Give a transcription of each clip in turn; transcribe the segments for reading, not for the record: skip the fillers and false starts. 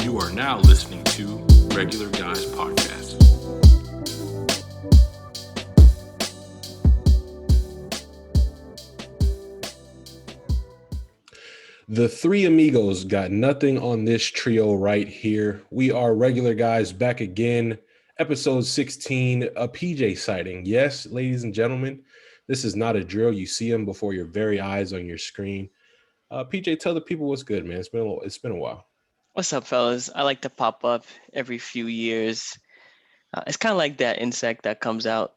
You are now listening to Regular Guys Podcast. The three amigos got nothing on this trio right here. We are Regular Guys back again. Episode 16, a PJ sighting. Yes, ladies and gentlemen, this is not a drill. You see him before your very eyes on your screen. PJ, tell the people what's good, man. It's been a while. What's up, fellas? I like to pop up every few years. It's kind of like that insect that comes out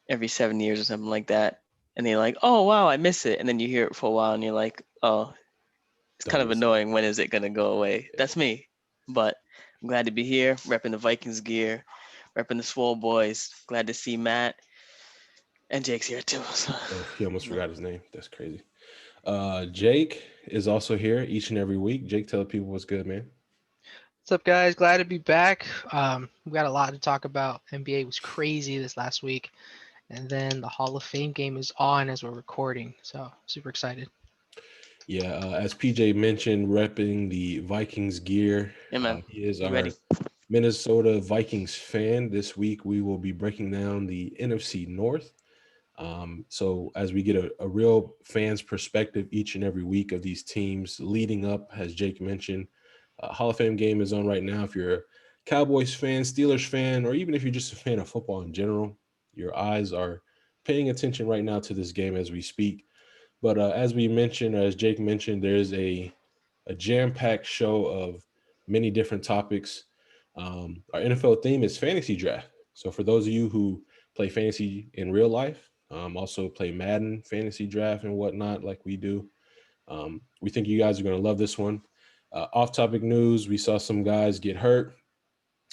every 7 years or something like that. And you're like, oh, wow, I miss it. And then you hear it for a while and you're like, oh, it's Don't kind of miss it. annoying. When is it going to go away? That's me. But I'm glad to be here, repping the Vikings gear, repping the Swole Boys. Glad to see Matt. And Jake's here too. So. Oh, he almost forgot his name. That's crazy. Jake is also here each and every week. Jake, tell the people what's good, man. What's up, guys? Glad to be back. We got a lot to talk about. NBA was crazy this last week, and then the Hall of Fame game is on as we're recording, so super excited. Yeah, as PJ mentioned, repping the Vikings gear. Yeah, man. He is You our ready? Minnesota Vikings fan. This week we will be breaking down the NFC North. So as we get a real fan's perspective each and every week of these teams leading up, as Jake mentioned, Hall of Fame game is on right now. If you're a Cowboys fan, Steelers fan, or even if you're just a fan of football in general, your eyes are paying attention right now to this game as we speak. But as we mentioned, or as Jake mentioned, there's a jam-packed show of many different topics. Our NFL theme is fantasy draft. So for those of you who play fantasy in real life, also play Madden fantasy draft and whatnot like we do, we think you guys are going to love this one. Off-topic news, we saw some guys get hurt,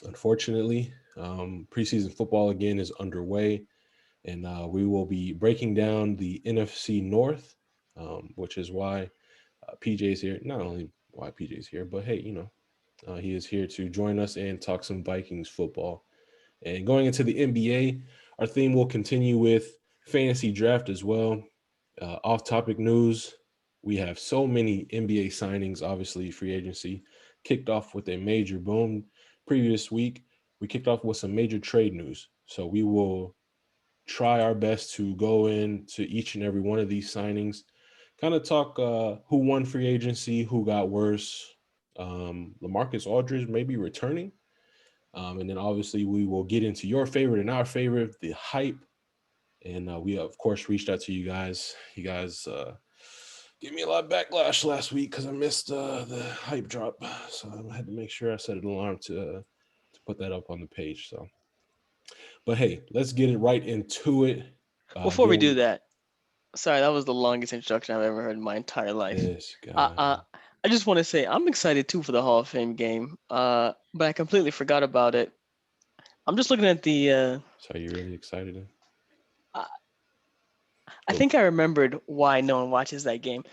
unfortunately. Preseason football again is underway, and we will be breaking down the NFC North, which is why PJ's here. Not only why PJ's here, but hey, he is here to join us and talk some Vikings football. And going into the NBA, our theme will continue with fantasy draft as well. Off-topic news, we have so many NBA signings. Obviously, free agency kicked off with a major boom. Previous week, we kicked off with some major trade news. So we will try our best to go into each and every one of these signings, kind of talk who won free agency, who got worse. LaMarcus Aldridge may be returning. And then obviously we will get into your favorite and our favorite, the hype. And we, of course, reached out to you guys. You guys gave me a lot of backlash last week because I missed the hype drop. So I had to make sure I set an alarm to put that up on the page. So, but hey, let's get it right into it. Before we do that, sorry, that was the longest introduction I've ever heard in my entire life. This Uh, guy. uh, I just want to say I'm excited too for the Hall of Fame game, but I completely forgot about it. I'm just looking at the. So you really excited? I I think I remembered why no one watches that game.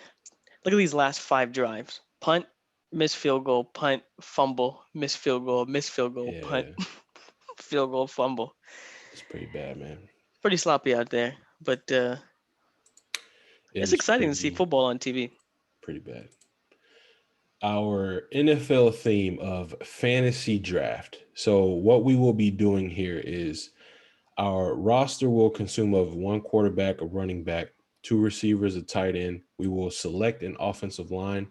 Look at these last 5 drives: punt, miss field goal, punt, fumble, miss field goal, punt, Yeah, field goal, fumble. it's pretty bad, man. Pretty sloppy out there, but It it's is exciting to see football on TV. pretty bad. Our NFL theme of fantasy draft. So what we will be doing here is our roster will consume of one quarterback, a running back, two receivers, a tight end. We will select an offensive line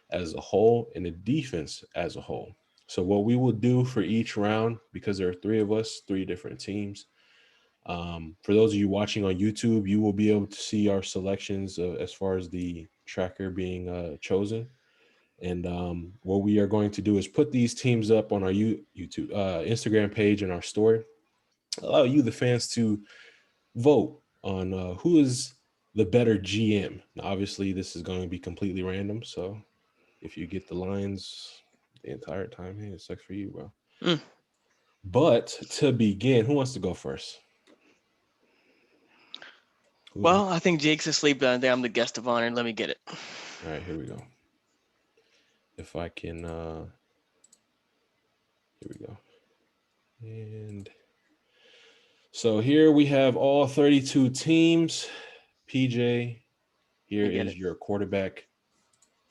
as a whole and a defense as a whole. So what we will do for each round, because there are three of us, three different teams. For those of you watching on YouTube, you will be able to see our selections as far as the tracker being chosen. And what we are going to do is put these teams up on our YouTube, Instagram page and our story. Allow you, the fans, to vote on who is the better GM. Now, obviously, this is going to be completely random. So if you get the lines the entire time, hey, it sucks for you, bro. Mm. But to begin, who wants to go first? Well, I think Jake's asleep down there. I'm the guest of honor. Let me get it. All right, here we go. If I can, here we go. And so here we have all 32 teams. PJ, here is your quarterback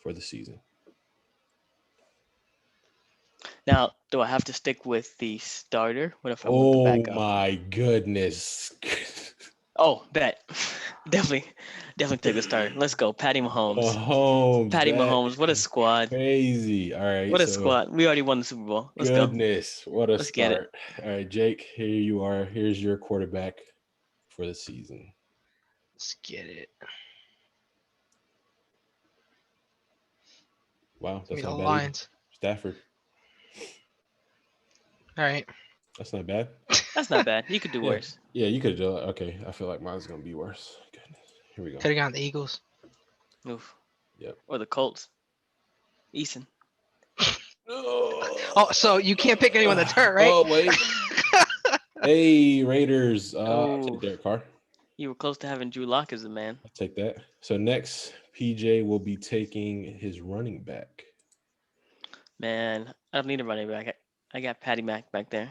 for the season. Now, do I have to stick with the starter? What if I want the Oh backup? my goodness. Oh, bet. Definitely, definitely take the starter. Let's go. Patty Mahomes. Mahomes, Patty that Mahomes. What a is squad. crazy. All right, What a so squad. We already won the Super Bowl. Let's go. goodness, what a Let's get it. start. All right, Jake, here you are. Here's your quarterback for the season. Let's get it. Wow, Give me that's the not bad either. lines. Stafford. All right. That's not bad. That's not bad. You could do Yeah. worse. Yeah, you could do it. Okay, I feel like mine's gonna be worse. Goodness. Here we go. Could have gone the Eagles. Oof. Yep. Or the Colts. Eason. Oh, so you can't pick anyone that's hurt, right? Oh wait. Hey, Raiders. I'll take Oh, Derek Carr. you were close to having Drew Lock as the man. I'll take that. So next, PJ will be taking his running back. Man, I don't need a running back. I got Patty Mac back there.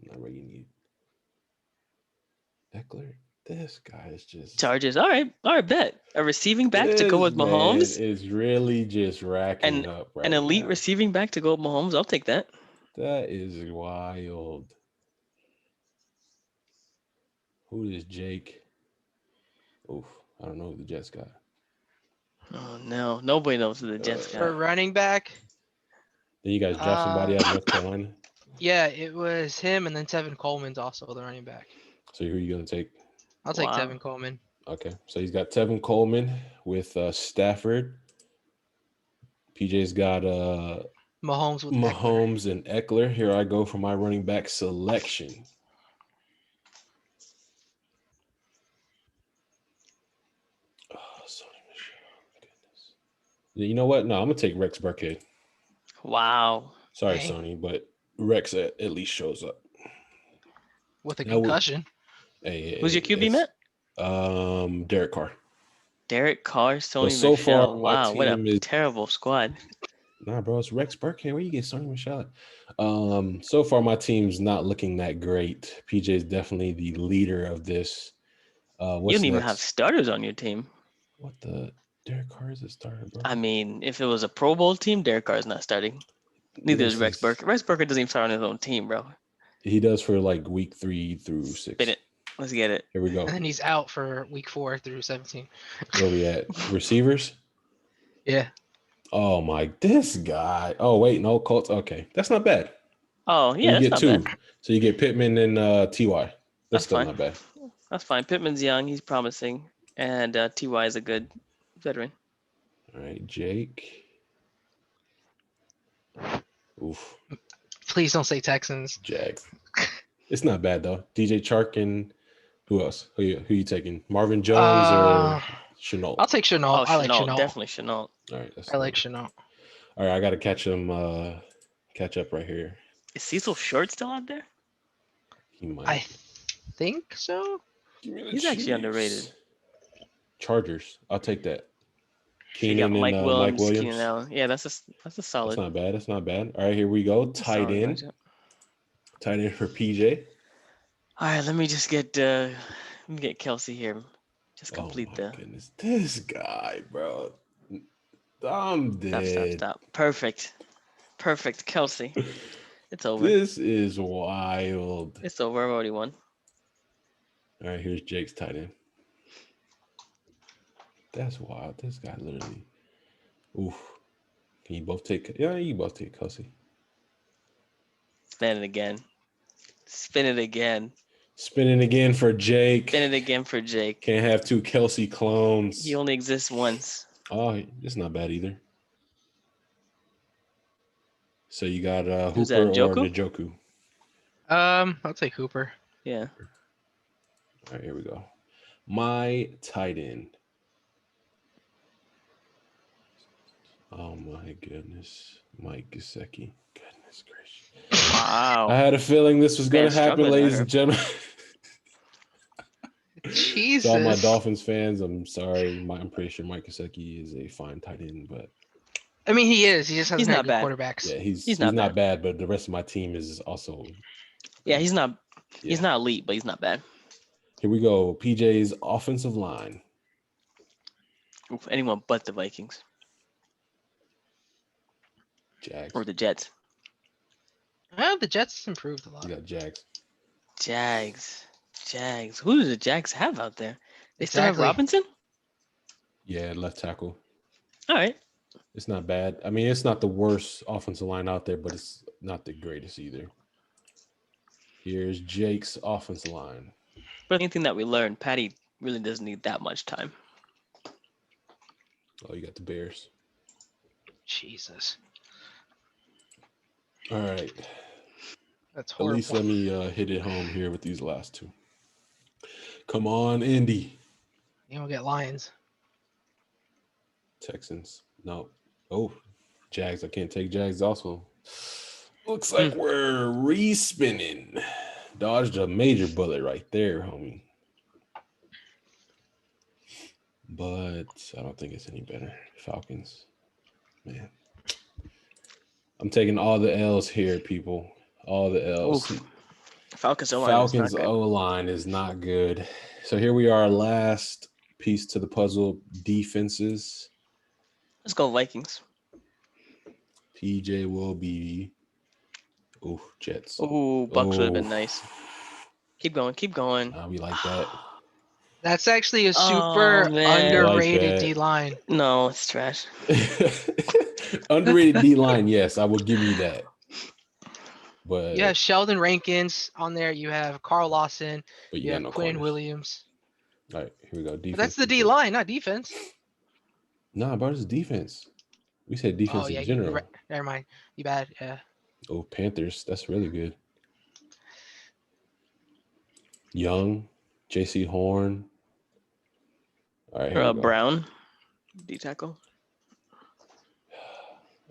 Not really need Eckler. This guy is just Chargers. All right, bet. A receiving back to go with This man Mahomes. is really just racking up right An elite now. receiving back to go with Mahomes. I'll take that. That is wild. Who is Jake? Oof, I don't know who the Jets got. Oh no, nobody knows who the Jets For got. running back, Then you guys draft somebody out of North Carolina. yeah, it was him, and then Tevin Coleman's also the running back. So who are you gonna take? I'll take Wow. Tevin Coleman. Okay, so he's got Tevin Coleman with Stafford. PJ's got Mahomes with Eckler. Mahomes and Eckler. Here I go for my running back selection. Oh, Sony Michel. Goodness. You know what? No, I'm gonna take Rex Burkhead. Wow. Sorry, Dang. Sony, but Rex at least shows up. With a That would- concussion. Hey, Who's your QB, it's- Matt? Derek Carr. Derek Carr, Sony so far, Michel. my Wow, what a team is- terrible squad. Nah, bro, it's Rex Burkhead. Where you get Sony Michel at? So far, my team's not looking that great. PJ is definitely the leader of this. You What's don't even have next? starters on your team. What the? Derek Carr is a starter, bro. I mean, if it was a Pro Bowl team, Derek Carr's not starting. Neither is Rex Burkhead. Rex Burkhead doesn't even start on his own team, bro. He does for like week 3 through 6. Spin it. Let's get it. Here we go. And then he's out for week 4 through 17. Where we at? Receivers? Yeah. Oh my, this guy. Oh wait, no Colts. Okay, that's not bad. Oh, yeah, you that's get not two. bad. So you get Pittman and Ty. That's That's still fine. not bad. That's fine. Pittman's young. He's promising. And Ty is a good veteran. All right, Jake. Oof, Please don't say Texans. Jags. It's not bad though. DJ Chark and who else? Who you taking? Marvin Jones or Chenault? I'll take Chenault. Oh, I like Chenault. Chenault. Definitely Chenault. All right, that's I like good. Chenault. All right, I got to catch up right here. Is Cecil Short still out there? He might. I think so. Give me the He's actually Chiefs. underrated. Chargers. I'll take that. You got Keenan Mike and Williams, Mike Williams. Keenan Allen. Yeah, that's a That's solid. not bad. That's not bad. All right, here we go. Tight solid end. matchup. Tight end for PJ. All right, let me just get Kelsey here. Just complete oh my the goodness. This guy, bro. I'm dead. stop. Perfect, Kelsey. It's over. This is wild. It's over. I've already won. All right, here's Jake's tight end. That's wild. This guy literally. Oof. Can you both take? Yeah, you both take Kelsey. Spin it again. Spinning Again for Jake. Spin it again for Jake. Can't have two Kelsey clones. He only exists once. Oh, it's not bad either. So you got Who's Hooper that, or Njoku? Njoku. I'll take Hooper. Yeah. All right, here we go. My tight end. Oh my goodness. Mike Gesicki. Goodness gracious. Wow. I had a feeling this was going Man, to happen, struggling ladies there. and gentlemen. Jesus. To all my Dolphins fans, I'm sorry. I'm pretty sure Mike Gesicki is a fine tight end, but I mean, he is. He just He's hasn't had not good bad. quarterbacks. yeah, he's He's not, not bad, but the rest of my team is also. Yeah, he's not Yeah. elite, but he's not bad. Here we go. PJ's offensive line. Oof, anyone but the Vikings Jags. or the Jets. Well, the Jets improved a lot. You got Jags. Jags. Who do the Jags have out there? They still have Exactly. Robinson? Yeah, left tackle. All right. It's not bad. I mean, it's not the worst offensive line out there, but it's not the greatest either. Here's Jake's offensive line. But anything that we learned, Patty really doesn't need that much time. Oh, you got the Bears. Jesus, All right. that's At horrible. least let me hit it home here with these last two. Come on, Indy. You don't get Lions. Texans. No. Oh, Jags. I can't take Jags also. Looks like we're re-spinning. Dodged a major bullet right there, homie. But I don't think it's any better. Falcons. Man. I'm taking all the L's here, people. All the L's. Oof. Falcons O-line Is not good. So here we are, last piece to the puzzle, defenses. Let's go Vikings. PJ will be Jets. Ooh, Bucks would have been nice. Keep going. We like that. That's actually a super man. underrated Like that. D line. No, it's trash. Underrated D line, yes, I will give you that. But You have Sheldon Rankins on there. You have Carl Lawson. but You have no Quinn corners. Williams. All right, here we go. Defense. But that's the D line, not defense. Nah, but it's defense. We said defense in general. Right. Never mind. You bad. Yeah. Oh, Panthers. That's really good. Young, J.C. Horn. All right, here we go. Brown, D tackle.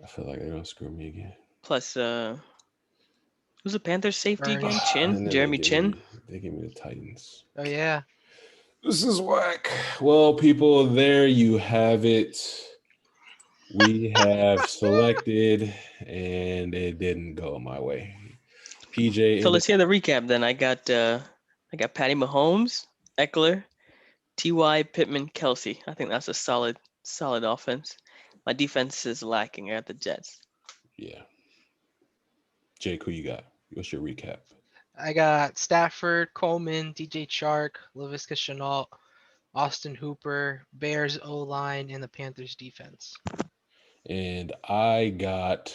I feel like they're gonna screw me again. Plus, who's the Panthers safety Burns. again? And Chin, then Jeremy Chin. They give me the Titans. Oh yeah. This is whack. Well, people, there you have it. We have selected, and it didn't go my way. PJ. So let's hear the recap then. I got Patty Mahomes, Eckler, T.Y. Pittman, Kelsey. I think that's a solid offense. My defense is lacking. I got the Jets. Yeah. Jake, who you got? What's your recap? I got Stafford, Coleman, DJ Chark, Laviska Shenault, Austin Hooper, Bears O-line, and the Panthers defense. And I got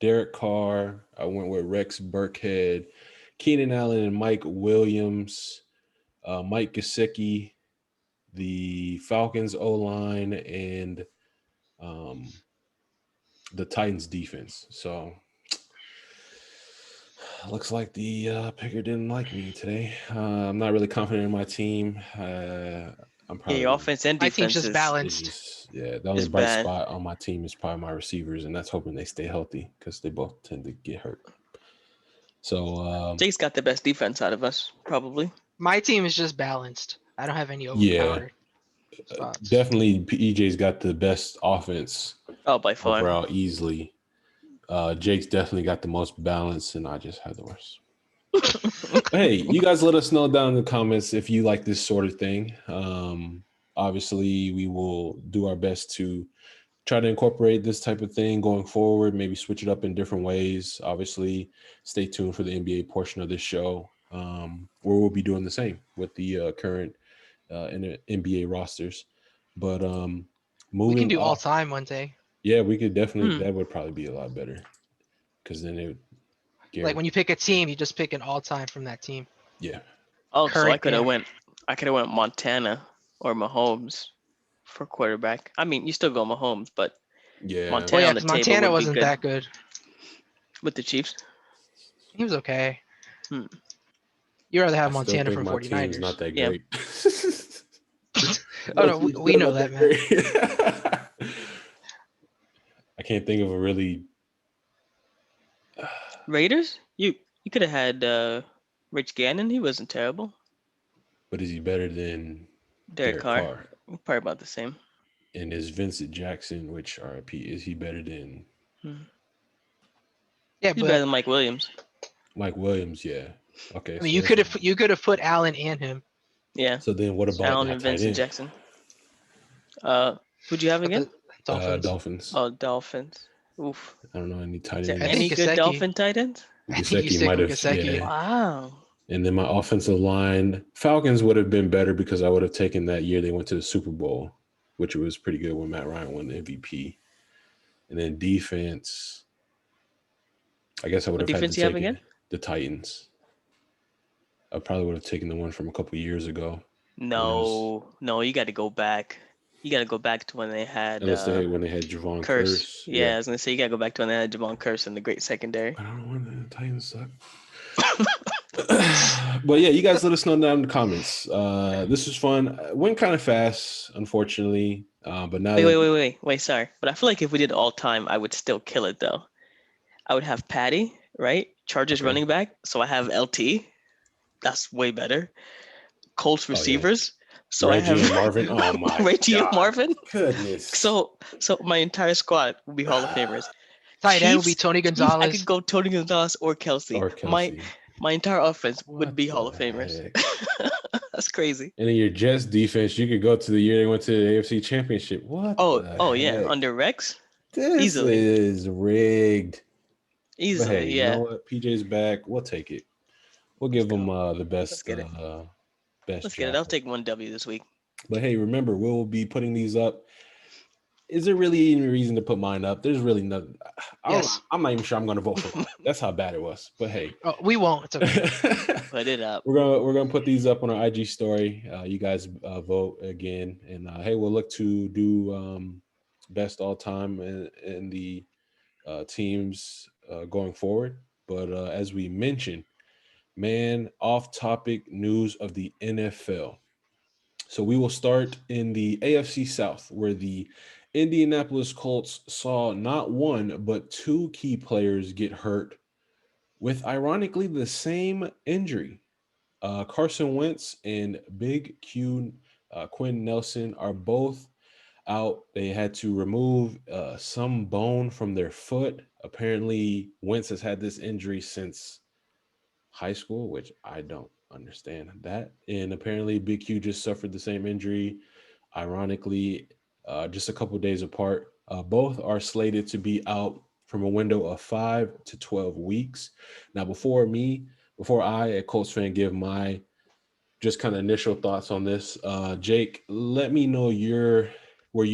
Derek Carr. I went with Rex Burkhead, Keenan Allen, and Mike Williams, Mike Gesicki, the Falcons O-line, and the Titans defense. So looks like the picker didn't like me today. I'm not really confident in my team. I'm probably Your offense and My defense team's just is balanced. the only It's bright bad. spot on my team is probably my receivers, and that's hoping they stay healthy because they both tend to get hurt. So Jake's got the best defense out of us, probably. My team is just balanced. I don't have any Yeah. overpowered spots. definitely EJ's got the best offense Oh, by far. overall easily. Jake's definitely got the most balance, and I just have the worst. Hey, you guys let us know down in the comments if you like this sort of thing. Obviously, we will do our best to try to incorporate this type of thing going forward, maybe switch it up in different ways. Obviously, stay tuned for the NBA portion of this show, where we'll be doing the same with the current NBA rosters. But moving We can do all off- time one day. Yeah, we could definitely. That would probably be a lot better, because then it would. Like when you pick a team, you just pick an all time from that team. Yeah. Oh, so I Current, could have yeah. went Montana or Mahomes for quarterback. I mean, you still go Mahomes, but Yeah. Montana- Well, yeah, on the 'cause table Montana would be wasn't good. that good. with the Chiefs. He was okay. Hmm. You'd rather have I still Montana think from my team's 49ers. not that Yeah. great. Oh, no, we know that, man. man. I can't think of a really. Raiders? You could have had Rich Gannon. He wasn't terrible. But is he better than Derek Carr. Probably about the same. And is Vincent Jackson, which RIP, is he better than Yeah, He's better but than Mike Williams. Mike Williams? Yeah. Okay. I mean, you could have put Allen and him. Yeah. So then, what about Allen my and tight Vincent end? Jackson. Who'd you have But again? the Dolphins. Dolphins. Oh, Dolphins. Oof. I don't know any tight Is there I ends. think any good Gesicki. Dolphin tight ends? I think you Gesicki stick might with have, Gesicki. yeah. Wow. And then my offensive line, Falcons would have been better because I would have taken that year they went to the Super Bowl, which was pretty good when Matt Ryan won the MVP. And then defense, I guess I would What have had to defense you have take it, again? the Titans. I probably would have taken the one from a couple years ago. No, you got to go back. You got to go back to when they had When they had Javon Curse. Curse. Yeah, I was gonna say you got to go back to when they had Javon Curse and the great secondary. I don't know when the Titans suck. But yeah, you guys let us know down in the comments. This was fun. Went kind of fast, unfortunately. But now Wait. Sorry, but I feel like if we did all time, I would still kill it though. I would have Patty, right? Chargers Okay. running back. So I have LT. That's way better. Colts yeah. receivers. So I Reggie have and Marvin. Oh my Reggie and God. Marvin. Goodness. So my entire squad will be Hall of Famers. Tight end would be Chiefs, Tony Chiefs, I Gonzalez. could go Tony Gonzalez or Kelsey. Or Kelsey. My entire offense would What be Hall the of Famers. heck? That's crazy. And in your Jets defense, you could go to the year they went to the AFC Championship. What Oh the yeah, heck? under Rex, This easily. is rigged. But easily. hey, you Yeah. know what? PJ's back. We'll take it. We'll give Let's him go. the best get it. best Let's get it. draft. I'll take one W this week. But hey, remember, we'll be putting these up. Is there really any reason to put mine up? There's really nothing. Yes. I'm not even sure I'm going to vote for mine. That's how bad it was. But hey, Oh, we won't. It's okay. Put it up. we're gonna put these up on our IG story. You guys vote again, and hey, we'll look to do best all time in the teams going forward. But as we mentioned, man, off topic news of the NFL. So we will start in the AFC South, where the Indianapolis Colts saw not one, but two key players get hurt with ironically the same injury. Carson Wentz and Big Q Quinn Nelson are both out. They had to remove some bone from their foot. Apparently, Wentz has had this injury since high school, which I don't understand that. And apparently, Big Q just suffered the same injury. Ironically, just a couple days apart. Both are slated to be out from a window of 5 to 12 weeks. Now, before I, a Colts fan, give my just kind of initial thoughts on this, Jake, let me know what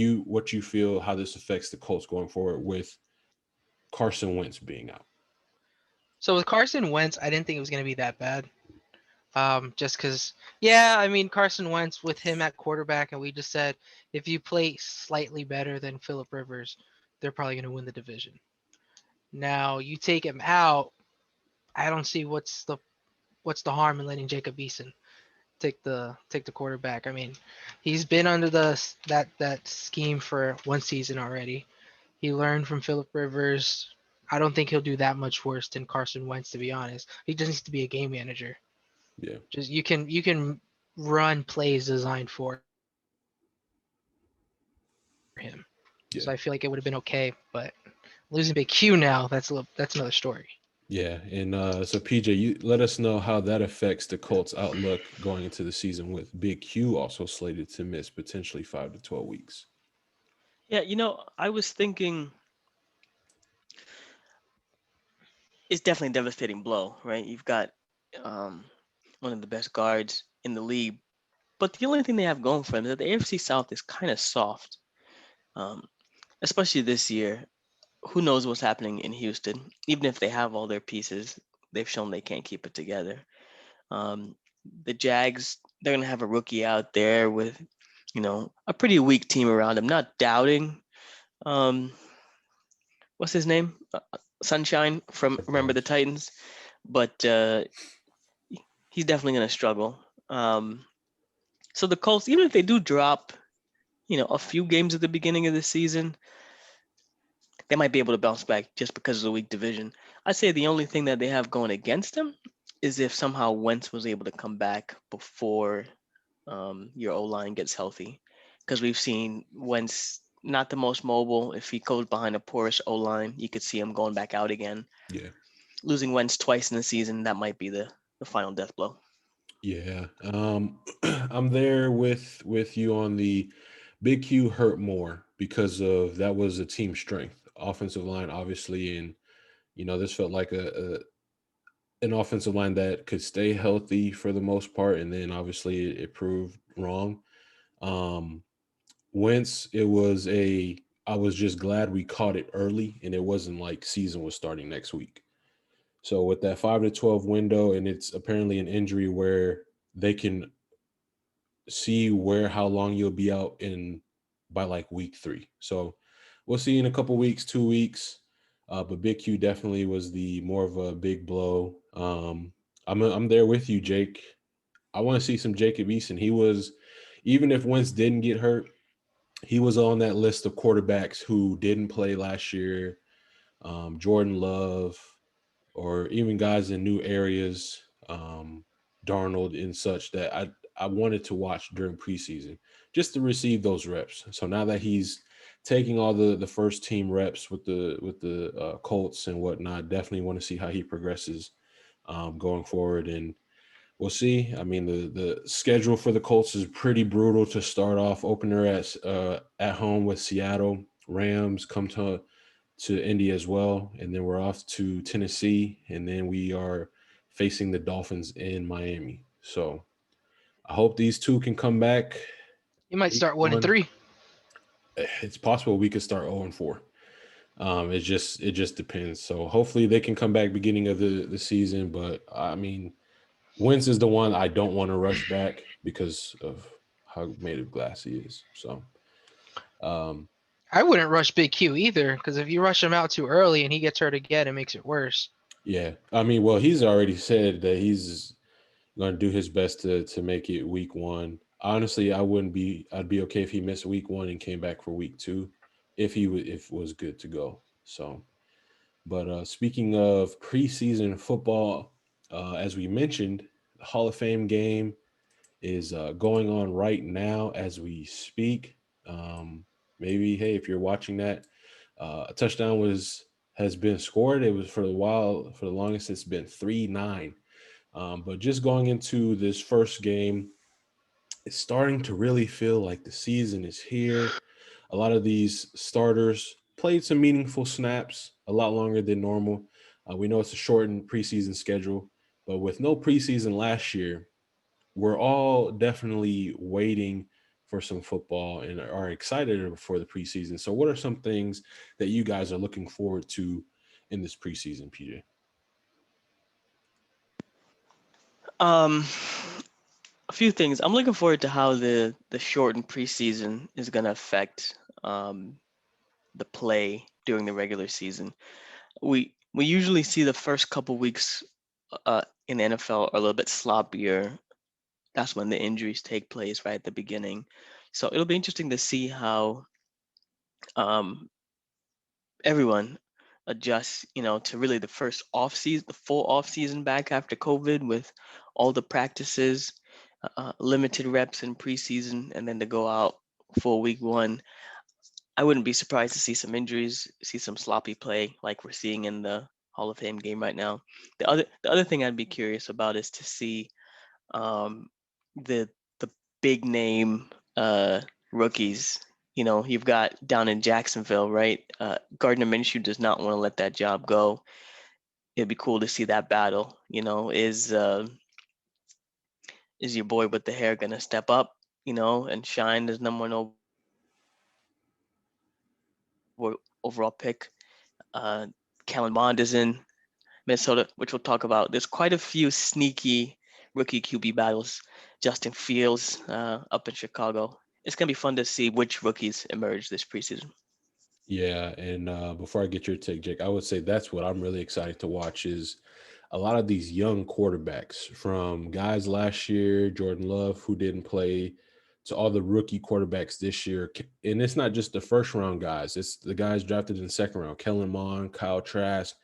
you feel, how this affects the Colts going forward with Carson Wentz being out. So with Carson Wentz, I didn't think it was going to be that bad. Just because, yeah, I mean, Carson Wentz with him at quarterback, and we just said if you play slightly better than Phillip Rivers, they're probably going to win the division. Now you take him out, I don't see what's the harm in letting Jacob Eason take the quarterback. I mean, he's been under that scheme for one season already. He learned from Phillip Rivers. I don't think he'll do that much worse than Carson Wentz, to be honest. He just needs to be a game manager. Yeah. Just you can run plays designed for him. Yeah. So I feel like it would have been okay, but losing Big Q now, that's another story. Yeah, and so PJ, you let us know how that affects the Colts' outlook going into the season with Big Q also slated to miss potentially 5 to 12 weeks. Yeah, I was thinking it's definitely a devastating blow, right? You've got one of the best guards in the league, but the only thing they have going for them is that the AFC South is kind of soft, especially this year. Who knows what's happening in Houston? Even if they have all their pieces, they've shown they can't keep it together. The Jags, they're gonna have a rookie out there with, a pretty weak team around him. Not doubting, what's his name? Sunshine from Remember the Titans, but he's definitely gonna struggle. So the Colts, even if they do drop, a few games at the beginning of the season, they might be able to bounce back just because of the weak division. I'd say the only thing that they have going against them is if somehow Wentz was able to come back before your O-line gets healthy. Because we've seen Wentz not the most mobile. If he goes behind a poorish O-line, you could see him going back out again. Yeah. Losing Wentz twice in the season, that might be the final death blow. Yeah. I'm there with you on the Big Q hurt more because of that was a team strength. offensive line, obviously, and this felt like an offensive line that could stay healthy for the most part, and then obviously it proved wrong. Um, Wentz, I was just glad we caught it early, and it wasn't like season was starting next week. So with that 5 to 12 window, and it's apparently an injury where they can see how long you'll be out in by like week 3. So we'll see in a couple weeks, 2 weeks. But Big Q definitely was the more of a big blow. I'm there with you, Jake. I want to see some Jacob Eason. He was, even if Wentz didn't get hurt, he was on that list of quarterbacks who didn't play last year. Jordan Love, or even guys in new areas, Darnold and such, that I wanted to watch during preseason just to receive those reps. So now that he's taking all the first team reps with the Colts and whatnot, definitely want to see how he progresses going forward. And we'll see. I mean, the schedule for the Colts is pretty brutal to start off. Opener at home with Seattle, Rams, come to Indy as well, and then we're off to Tennessee, and then we are facing the Dolphins in Miami. So I hope these two can come back. You might Week start 1-3. It's possible we could start 0-4. It just depends. So hopefully they can come back beginning of the season. But I mean, Wentz is the one I don't want to rush back because of how made of glass he is. So I wouldn't rush Big Q either, because if you rush him out too early and he gets hurt again, it makes it worse. yeah, I mean, well, he's already said that he's going to do his best to make it week 1. Honestly, I'd be okay if he missed week 1 and came back for week 2 if if was good to go. So, but speaking of preseason football, as we mentioned, the Hall of Fame game is going on right now as we speak. Maybe, hey, if you're watching that, a touchdown has been scored. It was for the longest, it's been 3-9. But just going into this first game, it's starting to really feel like the season is here. A lot of these starters played some meaningful snaps, a lot longer than normal. We know it's a shortened preseason schedule, but with no preseason last year, we're all definitely waiting for some football and are excited for the preseason. So what are some things that you guys are looking forward to in this preseason, PJ? A few things. I'm looking forward to how the shortened preseason is going to affect the play during the regular season. We usually see the first couple weeks in the NFL are a little bit sloppier. That's when the injuries take place right at the beginning. So it'll be interesting to see how um, everyone adjusts, to really the first off season, the full off season back after COVID, with all the practices, limited reps in preseason, and then to go out for week 1. I wouldn't be surprised to see some injuries, see some sloppy play like we're seeing in the Hall of Fame game right now. The other thing I'd be curious about is to see um, the big name rookies. You've got down in Jacksonville, right? Gardner Minshew does not want to let that job go. It'd be cool to see that battle. Is your boy with the hair gonna step up, and shine as number 1 overall pick? Kellen Mond is in Minnesota, which we'll talk about. There's quite a few sneaky rookie QB battles. Justin Fields up in Chicago. It's gonna be fun to see which rookies emerge this preseason. Yeah, and before I get your take, Jake, I would say that's what I'm really excited to watch is a lot of these young quarterbacks, from guys last year, Jordan Love, who didn't play, to all the rookie quarterbacks this year. And it's not just the first round guys, it's the guys drafted in the second round, Kellen Mond, Kyle Trask,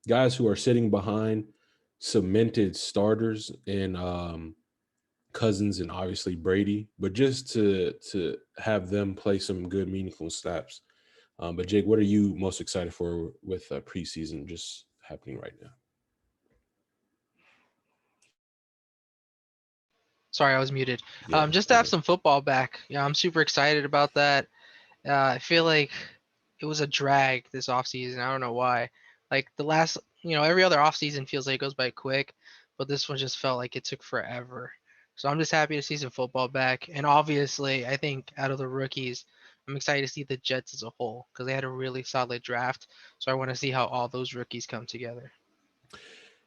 guys who are sitting behind cemented starters in Cousins and obviously Brady, but just to have them play some good, meaningful snaps. But Jake, what are you most excited for with preseason just happening right now? Sorry, I was muted. Yeah, Just to go have ahead. some football back. Yeah, I'm super excited about that. I feel like it was a drag this offseason. I don't know why. Like the last, every other offseason feels like it goes by quick, but this one just felt like it took forever. So I'm just happy to see some football back. And obviously, I think out of the rookies, I'm excited to see the Jets as a whole because they had a really solid draft. So I want to see how all those rookies come together.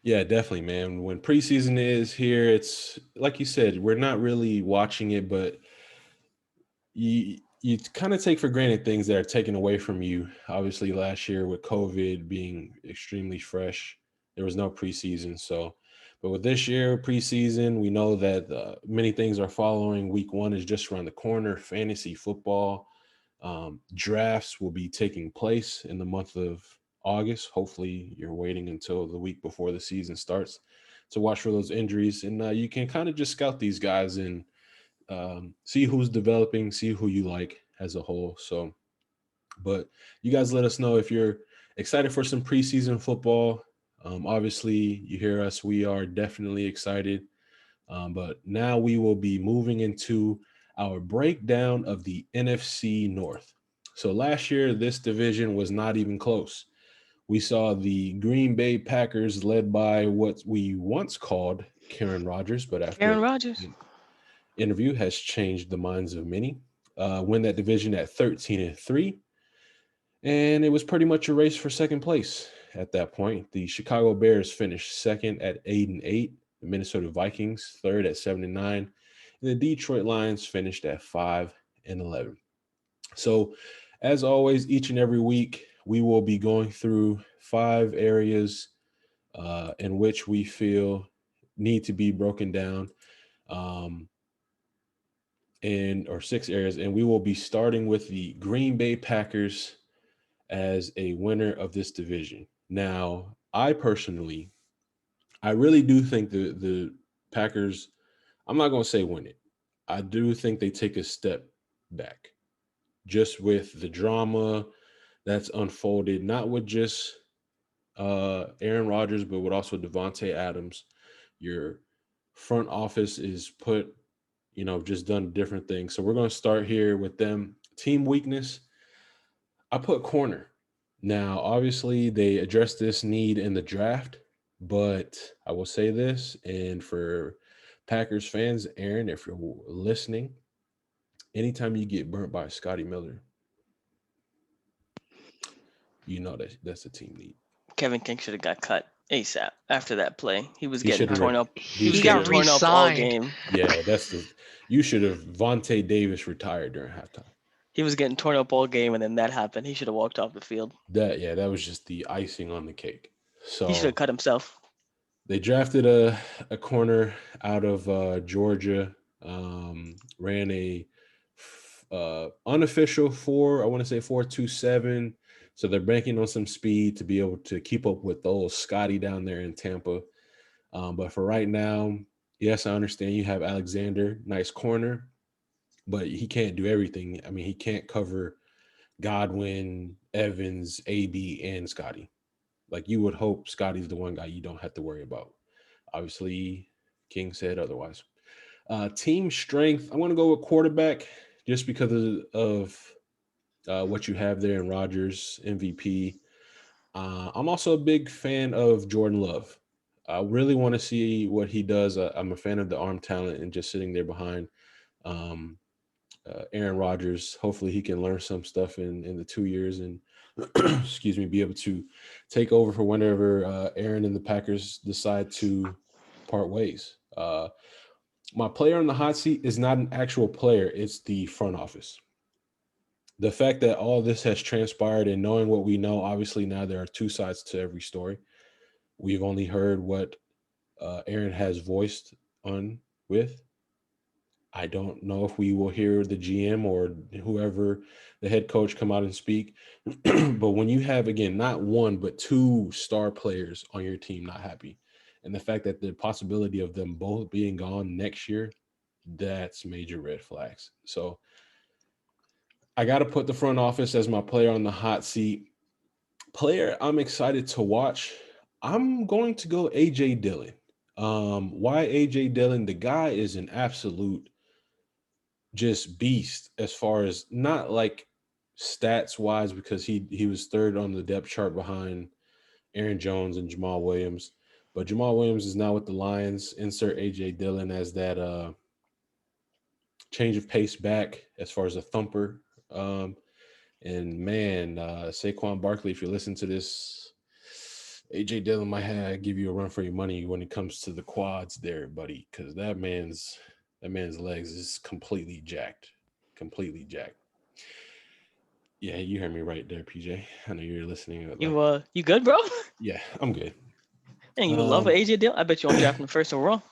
Yeah, definitely, man. When preseason is here, it's like you said, we're not really watching it, but you kind of take for granted things that are taken away from you. Obviously, last year with COVID being extremely fresh, there was no preseason. So, but with this year preseason, we know that many things are following. Week 1 is just around the corner. Fantasy football drafts will be taking place in the month of August. Hopefully, you're waiting until the week before the season starts to watch for those injuries, and you can kind of just scout these guys and see who's developing, see who you like as a whole. So, but you guys let us know if you're excited for some preseason football. Obviously, you hear us, we are definitely excited. But now we will be moving into our breakdown of the NFC North. So last year, this division was not even close. We saw the Green Bay Packers led by what we once called Karen Rodgers, but Aaron after Rodgers. interview has changed the minds of many. Win that division at 13-3, and it was pretty much a race for second place at that point. The Chicago Bears finished second at 8-8. The Minnesota Vikings third at 7-9, and the Detroit Lions finished at 5-11. So, as always, each and every week we will be going through 5 areas in which we feel need to be broken down. Or 6 areas, and we will be starting with the Green Bay Packers as a winner of this division. Now, I really do think the Packers, I'm not going to say win it. I do think they take a step back just with the drama that's unfolded, not with just Aaron Rodgers, but with also Devontae Adams. Your front office is just done different things. So we're going to start here with them. Team weakness, I put corner. Now, obviously, they addressed this need in the draft, but I will say this, and for Packers fans, Aaron, if you're listening, anytime you get burnt by Scotty Miller, you know that's a team need. Kevin King should have got cut ASAP after that play. He was He getting should've- torn up. he He was should've- getting torn up all re-signed. game. Yeah, you should have Vontae Davis retired during halftime. He was getting torn up all game, and then that happened. He should have walked off the field. That was just the icing on the cake. So He should have cut himself. they drafted a corner out of Georgia, ran a unofficial 4.27. So they're banking on some speed to be able to keep up with the old Scotty down there in Tampa. But for right now, yes, I understand you have Alexander, nice corner, but he can't do everything. I mean, he can't cover Godwin, Evans, AB, and Scotty. Like you would hope Scotty's the one guy you don't have to worry about. Obviously, King said otherwise. Team strength, I want to go with quarterback just because of what you have there in Rodgers, MVP. I'm also a big fan of Jordan Love. I really want to see what he does. I'm a fan of the arm talent and just sitting there behind Aaron Rodgers. Hopefully he can learn some stuff in the 2 years and excuse me, be able to take over for whenever Aaron and the Packers decide to part ways. My player on the hot seat is not an actual player. It's the front office. The fact that all this has transpired and knowing what we know, obviously now there are 2 sides to every story. We've only heard what Aaron has voiced on with. I don't know if we will hear the GM or whoever the head coach come out and speak. But when you have, again, not 1, but 2 star players on your team not happy, and the fact that the possibility of them both being gone next year, that's major red flags. So I got to put the front office as my player on the hot seat. Player I'm excited to watch, I'm going to go A.J. Dillon. Why A.J. Dillon? The guy is an absolute just beast as far as not like stats wise because he was third on the depth chart behind Aaron Jones and Jamal Williams. But Jamal Williams is now with the Lions. Insert AJ Dillon as that change of pace back as far as a thumper. And man, Saquon Barkley, if you listen to this, AJ Dillon might give you a run for your money when it comes to the quads there, buddy, because that man's legs is completely jacked. Completely jacked. Yeah, you heard me right there, PJ. I know you're listening. You good, bro? Yeah, I'm good. And you love AJ Dillon. I bet you won't draft him first overall.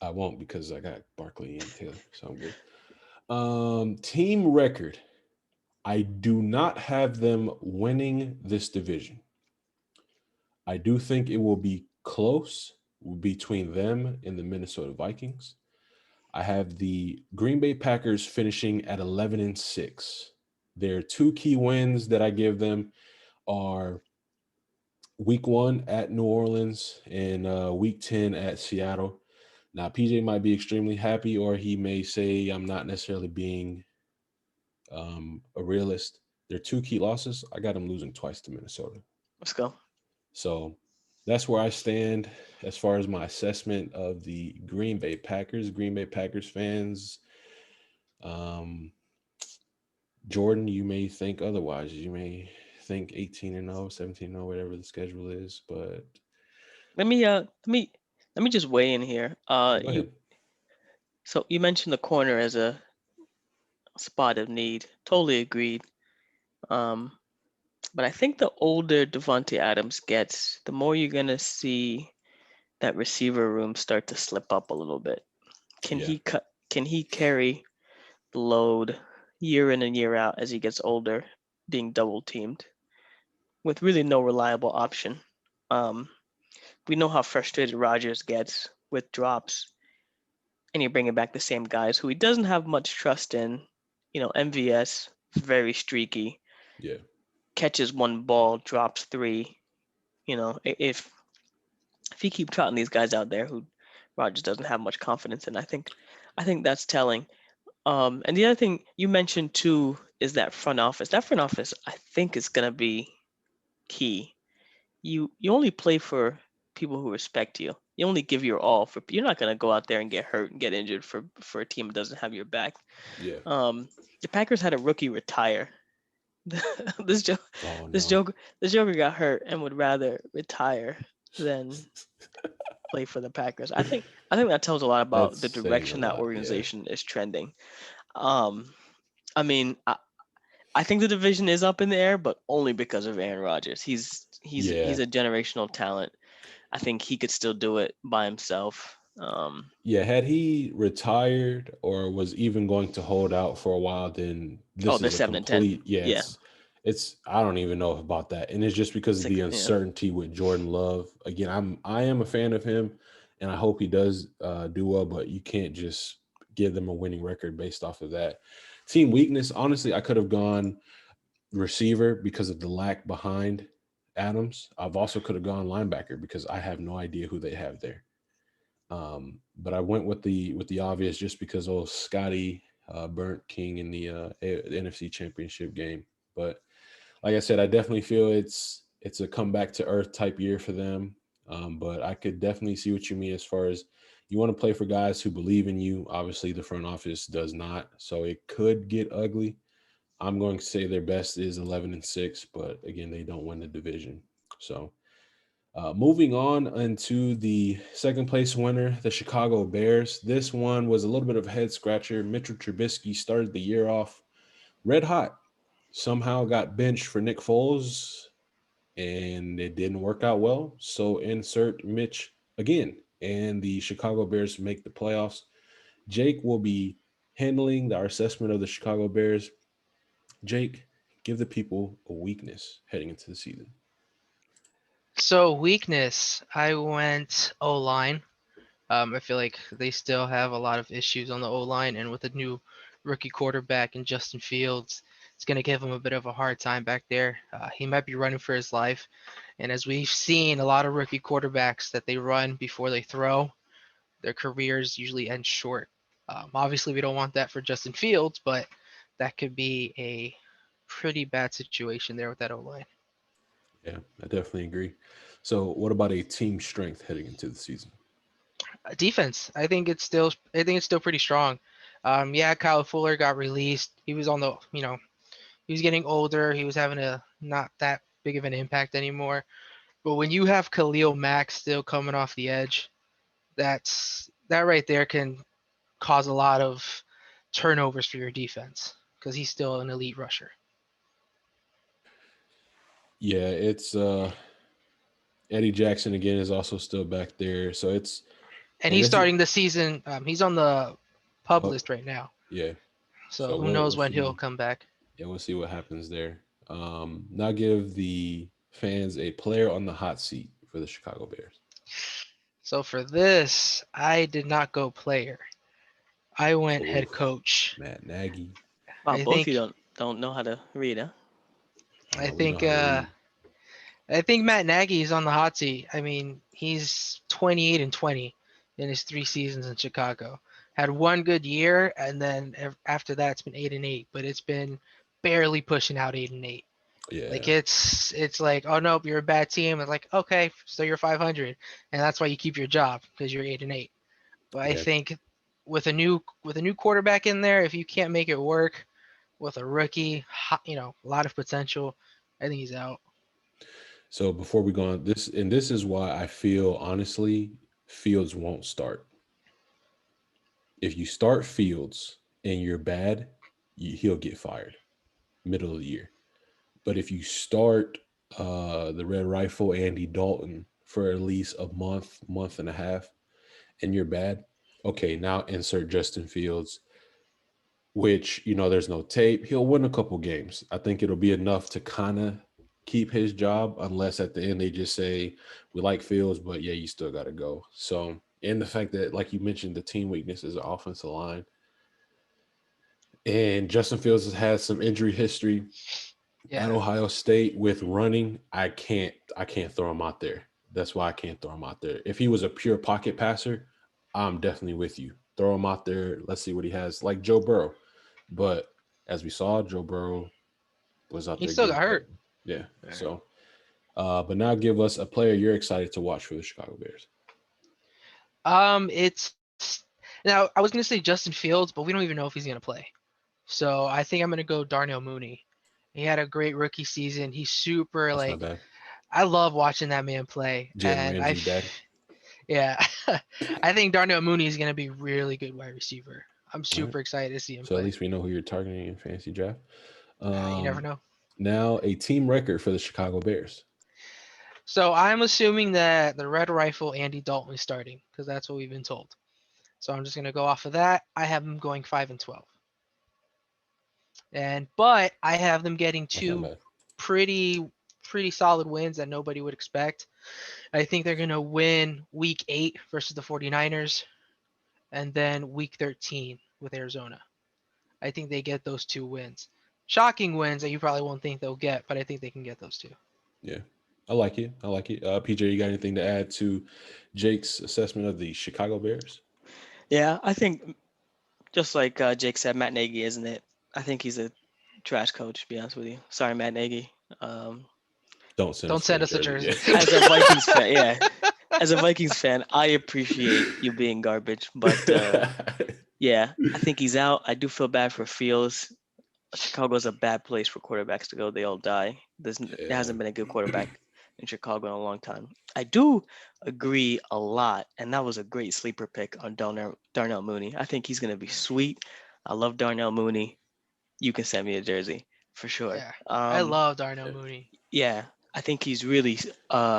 I won't because I got Barkley and Taylor, so I'm good. Team record. I do not have them winning this division. I do think it will be close between them and the Minnesota Vikings. I have the Green Bay Packers finishing at 11-6. Their two key wins that I give them are week 1 at New Orleans and week 10 at Seattle. Now, PJ might be extremely happy, or he may say I'm not necessarily being a realist. Their two key losses, I got them losing twice to Minnesota. Let's go. So that's where I stand as far as my assessment of the Green Bay Packers. Green Bay Packers fans, Jordan, you may think otherwise. You may think 18-0, 17-0, whatever the schedule is, but Let me just weigh in here. go ahead. So you mentioned the corner as a spot of need. Totally agreed. But I think the older Devontae Adams gets, the more you're gonna see that receiver room start to slip up a little bit. Can he carry the load year in and year out as he gets older, being double teamed with really no reliable option? We know how frustrated Rodgers gets with drops, and you're bringing back the same guys who he doesn't have much trust in. MVS, very streaky. Yeah. Catches one ball, drops three. If you keep trotting these guys out there who Rodgers doesn't have much confidence in, I think that's telling. And the other thing you mentioned too is that front office. That front office, I think, is gonna be key. You only play for people who respect you. You only give your all for. You're not gonna go out there and get hurt and get injured for a team that doesn't have your back. Yeah. The Packers had a rookie retire. this Joker got hurt and would rather retire than play for the Packers. I think that tells a lot about That's the saying direction a that lot, organization is trending. I mean, I think the division is up in the air, but only because of Aaron Rodgers. He's a generational talent. I think he could still do it by himself. Yeah, had he retired or was even going to hold out for a while, then this they're is a 7 and 10. complete it's I don't even know about that. And it's just because of the uncertainty with Jordan Love. Again, I am a fan of him and I hope he does do well, but you can't just give them a winning record based off of that. Team weakness, honestly, I could have gone receiver because of the lack behind Adams. I've also could have gone linebacker because I have no idea who they have there. But I went with the obvious just because Scotty burnt King in the NFC Championship game. But like I said, I definitely feel it's a comeback to earth type year for them. But I could definitely see what you mean as far as you want to play for guys who believe in you. Obviously, the front office does not, so it could get ugly. I'm going to say their best is 11-6, but again, they don't win the division. So moving on into the second place winner, the Chicago Bears. This one was a little bit of a head scratcher. Mitchell Trubisky started the year off red hot. Somehow got benched for Nick Foles, and it didn't work out well. So insert Mitch again, and the Chicago Bears make the playoffs. Jake will be handling our assessment of the Chicago Bears. Jake, give the people a weakness heading into the season. So weakness, I went O-line. I feel like they still have a lot of issues on the O-line, and with a new rookie quarterback in Justin Fields, it's going to give him a bit of a hard time back there. He might be running for his life, and as we've seen, a lot of rookie quarterbacks that they run before they throw, their careers usually end short. Obviously, we don't want that for Justin Fields, but that could be a pretty bad situation there with that O-line. Yeah, I definitely agree. So, what about a team strength heading into the season? Defense, I think it's still pretty strong. Yeah, Kyle Fuller got released. He was on the, he was getting older. He was having a not that big of an impact anymore. But when you have Khalil Mack still coming off the edge, that right there can cause a lot of turnovers for your defense because he's still an elite rusher. Yeah, it's Eddie Jackson again is also still back there. So And and he's it's starting the season. He's on the pub oh, list right now. yeah. So So who we'll knows we'll when he'll see. come back. Yeah, we'll see what happens there. Now give the fans a player on the hot seat for the Chicago Bears. So for this, I did not go player. I went head Oof, coach. Matt Nagy. Wow, I both of you think don't know how to read, huh? I We know think how to uh read. I think Matt Nagy is on the hot seat. I mean, he's 28-20 in his 3 seasons in Chicago. Had one good year, and then after that, it's been 8-8. But it's been barely pushing out 8-8. Like Yeah, it's like, oh nope, you're a bad team. It's like, okay, so you're 500, and that's why you keep your job because you're 8-8. But I yeah. think with a new quarterback in there, if you can't make it work with a rookie, a lot of potential, I think he's out. So before we go on, this is why I feel honestly Fields won't start. If you start Fields and you're bad, he'll get fired middle of the year. But if you start the Red Rifle Andy Dalton for at least a month, month and a half, and you're bad, okay, now insert Justin Fields, which there's no tape. He'll win a couple games. I think it'll be enough to kind of keep his job, unless at the end they just say we like Fields, but yeah, you still got to go. So, and the fact that, like you mentioned, the team weakness is the offensive line, and Justin Fields has had some injury history at Yeah. Ohio State with running. I can't throw him out there. That's why I can't throw him out there. If he was a pure pocket passer, I'm definitely with you. Throw him out there. Let's see what he has. Like Joe Burrow. But as we saw, Joe Burrow was out He there still getting got cut. hurt. Yeah. Right. So but now give us a player you're excited to watch for the Chicago Bears. It's now I was gonna say Justin Fields, but we don't even know if he's gonna play. So I think I'm gonna go Darnell Mooney. He had a great rookie season. He's super That's not like bad. I love watching that man play, Jalen and Ramsey, dad. yeah, I think Darnell Mooney is gonna be really good wide receiver. I'm All right. super excited to see him So at play. least we know who you're targeting in fantasy draft. You never Um, know. Now a team record for the Chicago Bears. So I'm assuming that the Red Rifle Andy Dalton is starting because that's what we've been told. So I'm just gonna go off of that. I have them going 5-12, but I have them getting That's not two bad. pretty solid wins that nobody would expect. I think they're gonna win Week 8 versus the 49ers, and then Week 13 with Arizona. I think they get those 2 wins. Shocking wins that you probably won't think they'll get, but I think they can get those 2. Yeah. I like it. I like it. PJ, you got anything to add to Jake's assessment of the Chicago Bears? Yeah, I think just like Jake said, Matt Nagy, isn't it? I think he's a trash coach, to be honest with you. Sorry, Matt Nagy. Um, Don't send Don't us a send us a jersey. jersey. as a Vikings fan, yeah, as a Vikings fan, I appreciate you being garbage, but yeah, I think he's out. I do feel bad for Fields. Chicago's a bad place for quarterbacks to go. They all die. There Yeah. hasn't been a good quarterback in Chicago in a long time. I do agree a lot, and that was a great sleeper pick on Darnell Mooney. I think he's gonna be sweet. I love Darnell Mooney. You can send me a jersey for sure. Yeah, I love Darnell Mooney. Yeah, I think he's really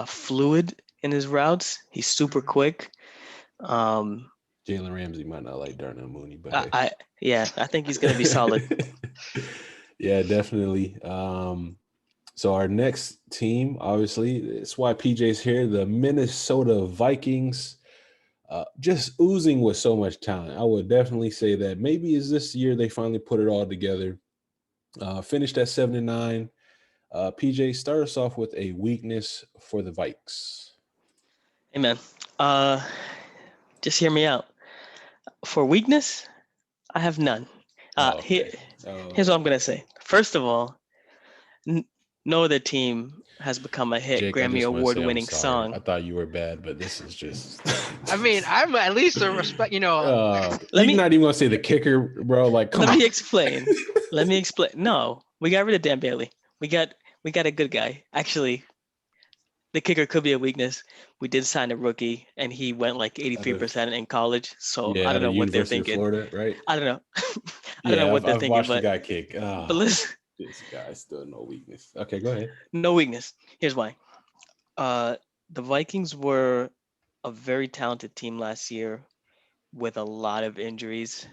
fluid in his routes. He's super Mhm. quick. Um, Jalen Ramsey might not like Darnell Mooney, but I, hey. I yeah, I think he's gonna be solid. Yeah, definitely. So our next team, obviously, it's why PJ's here, the Minnesota Vikings. Just oozing with so much talent. I would definitely say that maybe is this year they finally put it all together. Finished at 7-9. PJ, start us off with a weakness for the Vikes. Hey man, uh, just hear me out. For weakness, I have none. Oh, Here, okay. Oh, here's what I'm gonna say. First of all, No other team has become a hit Jake, I Grammy just want to say I'm award-winning sorry. song. I thought you were bad, but this is just. I mean, I'm at least a respect. Let You're me not even gonna say the kicker, bro. Like, come let on. me explain. Let me explain. No, we got rid of Dan Bailey. We got a good guy. Actually, the kicker could be a weakness. We did sign a rookie, and he went like Out of 83% in college. So I yeah, don't out of know what they're University of thinking. Florida, right? I don't know. I don't know Yeah, what they're I've thinking, watched the guy kick. but listen, This guy still no weakness. Okay, go ahead. no weakness. Here's why. Uh, the Vikings were a very talented team last year with a lot of injuries,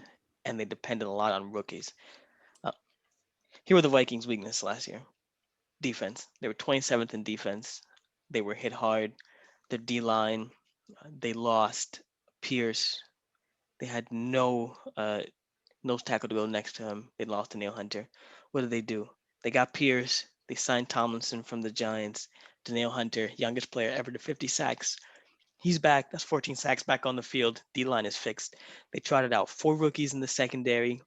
and they depended a lot on rookies. Uh, Here were the Vikings' weakness last year: defense. They were 27th in defense. They were hit hard. Their D line, they lost Pierce. They had no nose tackle to go next to him. They lost to Neil Hunter. What did they do? They got Pierce. They signed Tomlinson from the Giants. Danielle Hunter, youngest player ever to 50 sacks. He's back. That's 14 sacks back on the field. D line is fixed. They trotted out 4 rookies in the secondary.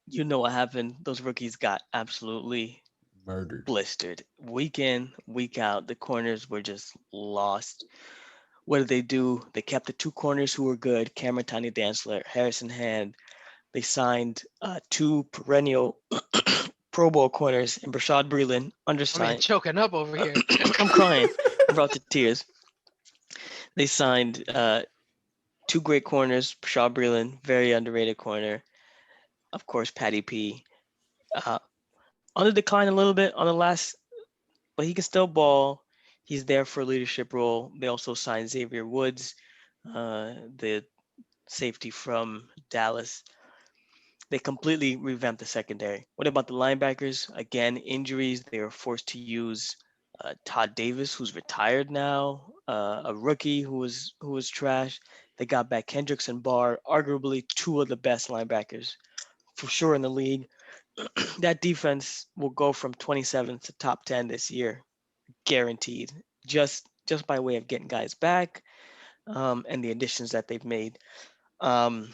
You know what happened? Those rookies got absolutely Murdered. blistered. Week in, week out, the corners were just lost. What did they do? They kept the 2 corners who were good: Cameron Tiny Dantzler, Harrison Hand. They signed 2 perennial Pro Bowl corners in Brashad Breeland, I mean, undersigned. choking up over here. I'm crying. I'm brought to tears. They signed 2 great corners: Brashad Breeland, very underrated corner. Of course, Patty P. Uh, on the decline a little bit on the last, but he can still ball. He's there for a leadership role. They also signed Xavier Woods, the safety from Dallas. They completely revamped the secondary. What about the linebackers? Again, injuries. They were forced to use Todd Davis, who's retired now, a rookie who was trash. They got back Kendricks and Barr, arguably 2 of the best linebackers for sure in the league. That defense will go from 27th to top 10 this year, guaranteed. Just by way of getting guys back, and the additions that they've made. Um,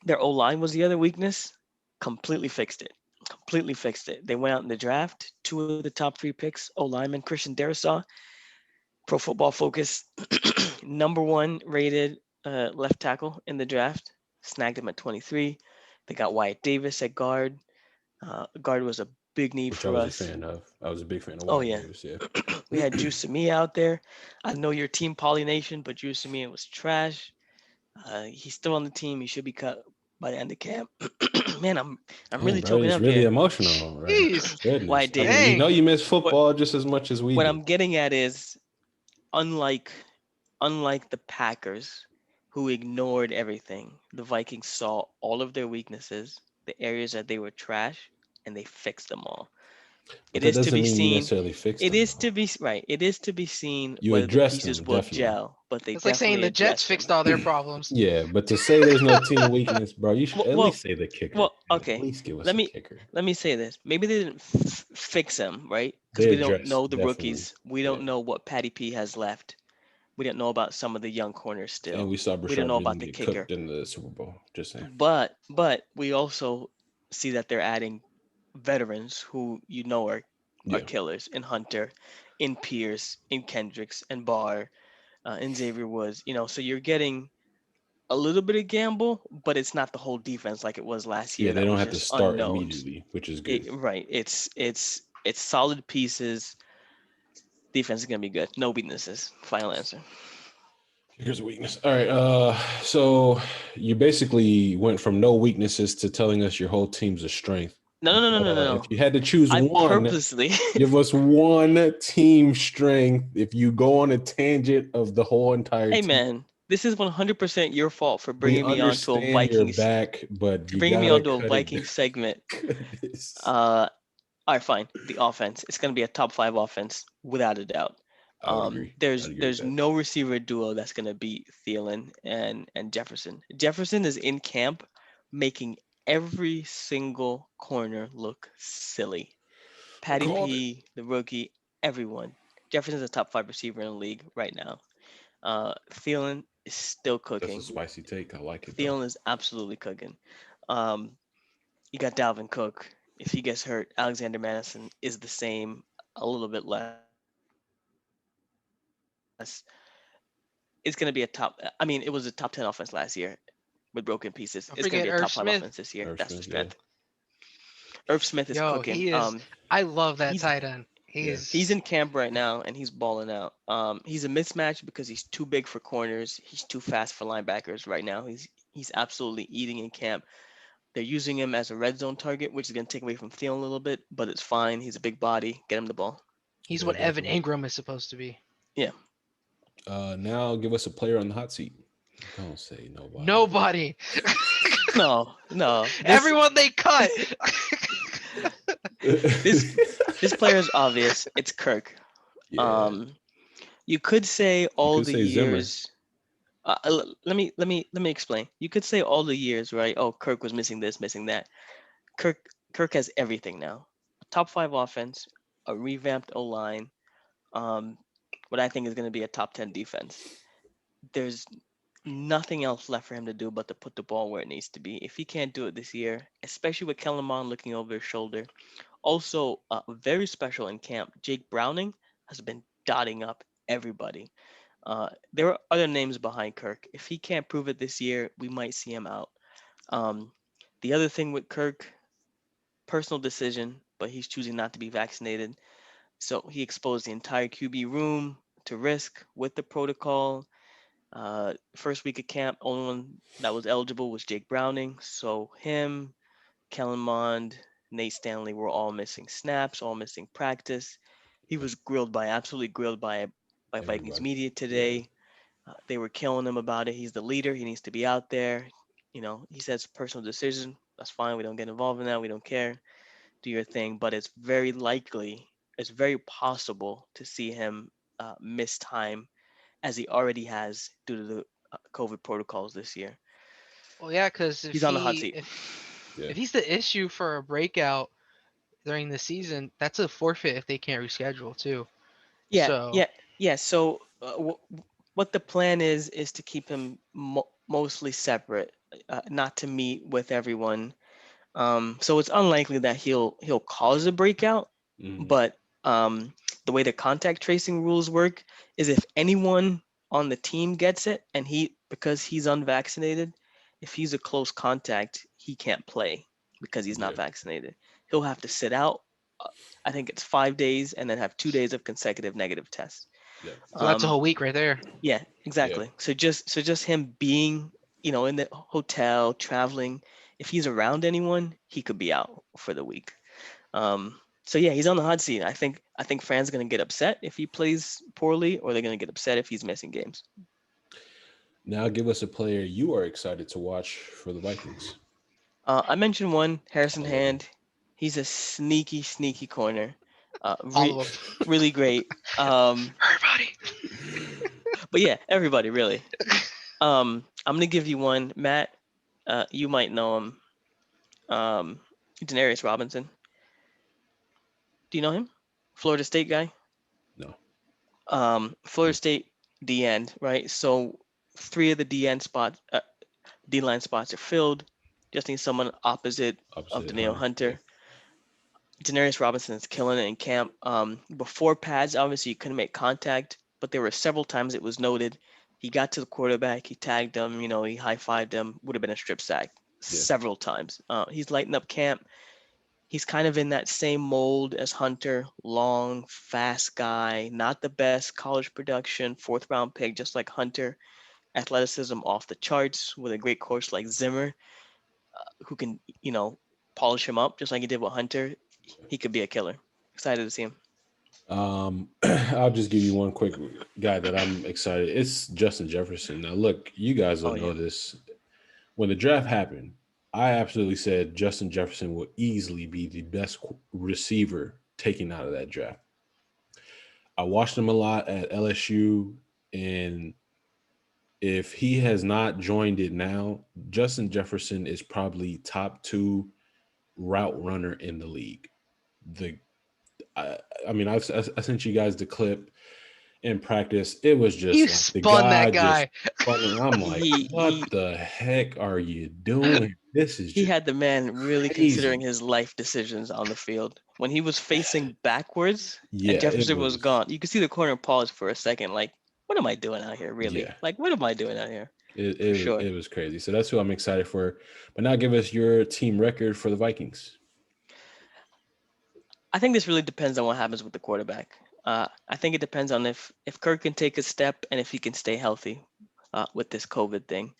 their O line was the other weakness. Completely fixed it. Completely fixed it. They went out in the draft. 2 of the top 3 picks: O lineman Christian Darrisaw, Pro Football Focus, number 1 rated left tackle in the draft. Snagged him at 23. They got Wyatt Davis at guard. Guard was a big need Which I for was a us. fan of. I was a big fan of Oh Wyatt yeah. Davis, yeah. We had Drew Samia out there. I know your team Poly Nation, but Drew Samia was trash. He's still on the team. He should be cut by the end of camp. Man, I'm Damn, really bro, choking it's up really here. emotional, right? Jeez, Goodness. Wyatt I mean, Davis. you know dang. you miss What football just as much as we what do. I'm getting at is, unlike unlike the Packers, who ignored everything, the Vikings saw all of their weaknesses, the areas that they were trash, and they fixed them all. But It that is to doesn't be mean you seen. necessarily fix It them, is though. to be right. It is to be seen You whether the address pieces them, will definitely. gel, but they It's like saying definitely the Jets addressed fixed them. all their problems. Yeah, but to say there's no team weakness, bro, you should Well, at well, least say the kicker. well, Man. At okay. least give us Let a me kicker. let me say this. Maybe they didn't fix them, right? Because They we don't address, know the definitely. rookies. We Yeah. don't know what Patty P has left. We don't know about some of the young corners And still. we saw We don't Brashard know Breeland about the get kicker. cooked in the Super Bowl. Just saying. But we also see that they're adding veterans who are Yeah. killers in Hunter, in Pierce, in Kendricks, and Barr, in Xavier Woods. So you're getting a little bit of gamble, but it's not the whole defense like it was last Yeah, year. they That don't was have to just start unknowns. immediately, which is good. Right. It's solid pieces. Defense is gonna be good. No weaknesses. Final answer. Here's a weakness. All right. So you basically went from no weaknesses to telling us your whole team's a strength. No, no, no, no, But no, no, if no. you had to choose I one, purposely. give us one team strength. If you go on a tangent of the whole entire Hey team, man, this is 100% your fault for we bringing me onto a understand your Vikings, back, but you bringing me gotta onto a cut it. Vikings segment. Goodness. All right, fine. The offense. It's gonna be a top 5 offense without a doubt. I would agree. There's I'd agree with there's that. no receiver duo that's gonna beat Thielen and Jefferson. Jefferson is in camp, making every single corner look silly. I Patty called it. P, the rookie, everyone. Jefferson's a top 5 receiver in the league right now. Thielen is still That's a cooking. spicy take. I like it though. Thielen is absolutely cooking. Um, you got Dalvin Cook. if he gets hurt, Alexander Madison is the same, a little bit less. It's going to be a top. I mean, it was a top 10 offense last year with broken pieces. Don't It's going to forget be a Irv top 5 Smith. offense this year. Irv That's the Smith, yeah. strength. Irv Smith is Yo, cooking. he is. I love that he's tight end. Yeah. he's in camp right now and he's balling out. He's a mismatch because he's too big for corners. He's too fast for linebackers right now. He's absolutely eating in camp. They're using him as a red zone target, which is going to take away from Thielen a little bit, but it's fine. He's a big body. Get him the ball. He's Yeah, what Evan definitely. Ingram is supposed to be. Yeah. Now give us a player on the hot seat. Don't say nobody. Nobody. No. Everyone they cut. This player is obvious. It's Kirk. Yeah. You could say all could the say Zimmer. years. Let me explain. You could say all the years, right? Oh, Kirk was missing this, missing that. Kirk has everything now. Top 5 offense, a revamped O line, what I think is going to be a top 10 defense. There's nothing else left for him to do but to put the ball where it needs to be. If he can't do it this year, especially with Kellen Mond looking over his shoulder. Also, very special in camp, Jake Browning has been dotting up everybody. There are other names behind Kirk. If he can't prove it this year, we might see him out. Um, the other thing with Kirk, personal decision, but he's choosing not to be vaccinated. So he exposed the entire QB room to risk with the protocol. First week of camp, only one that was eligible was Jake Browning. So him, Kellen Mond, Nate Stanley were all missing snaps, all missing practice. He was absolutely grilled by Vikings Everybody. media today. They were killing him about it. He's the leader. He needs to be out there. He says personal decision. That's fine. We don't get involved in that. We don't care. Do your thing. But it's very possible to see him miss time as he already has due to the COVID protocols this year. Well, yeah, because if He's on the hot he seat. Yeah. if he's the issue for a breakout during the season, that's a forfeit if they can't reschedule too. Yeah, So yeah. So what the plan is to keep him mostly separate, not to meet with everyone. So it's unlikely that he'll cause a breakout, Mhm. but the way the contact tracing rules work is if anyone on the team gets it and because he's unvaccinated, if he's a close contact, he can't play because he's not Yeah. vaccinated. He'll have to sit out. uh, I think it's 5 days and then have 2 days of consecutive negative tests. Yeah. that's a Um, whole week right there. yeah, exactly. So just him being, in the hotel, traveling, if he's around anyone, he could be out for the week. So yeah, he's on the hot seat. I think fans gonna get upset if he plays poorly, or they're gonna get upset if he's missing games. Now give us a player you are excited to watch for the Vikings. I mentioned one, Harrison All of them. Hand. He's a sneaky, sneaky corner. All of them. Really great. Everybody. But yeah, everybody really. I'm gonna give you one, Matt. You might know him. Denarius Robinson. Do you know him? Florida State guy. No. Florida State D end, right? So 3 of the D end spots, D line spots are filled. Just need someone opposite of Opposite Danielle Hunter. Hunter. Denarius Robinson is killing it in camp. Before pads, obviously you couldn't make contact, but there were several times it was noted. He got to the quarterback, he tagged him, he high fived him. Would have been a strip sack Yeah. several times. He's lighting up camp. He's kind of in that same mold as Hunter, long, fast guy, not the best college production, 4th-round pick, just like Hunter. Athleticism off the charts with a great coach like Zimmer, who can, polish him up just like he did with Hunter. He could be a killer. Excited to see him. I'll just give you one quick guy that I'm excited. It's Justin Jefferson. Now, look, you guys will Oh, know yeah. this. When the draft happened, I absolutely said Justin Jefferson will easily be the best receiver taken out of that draft. I watched him a lot at LSU, and if he has not joined it now, Justin Jefferson is probably top 2 route runner in the league. I mean, I sent you guys the clip. in practice, it was just You like the spun that guy guy. just spun it. I'm like, what He the heck are you doing? This is he just had the man really considering crazy. his life decisions on the field. When he was facing backwards and Yeah, it Jefferson was was. gone, you could see the corner pause for a second, like, what am I doing out here, really? Yeah, Like, what am I doing out here? it For it, was- sure. it was crazy. So that's who I'm excited for. But now give us your team record for the Vikings. I think this really depends on what happens with the quarterback. I think it depends on if Kirk can take a step and if he can stay healthy with this COVID thing.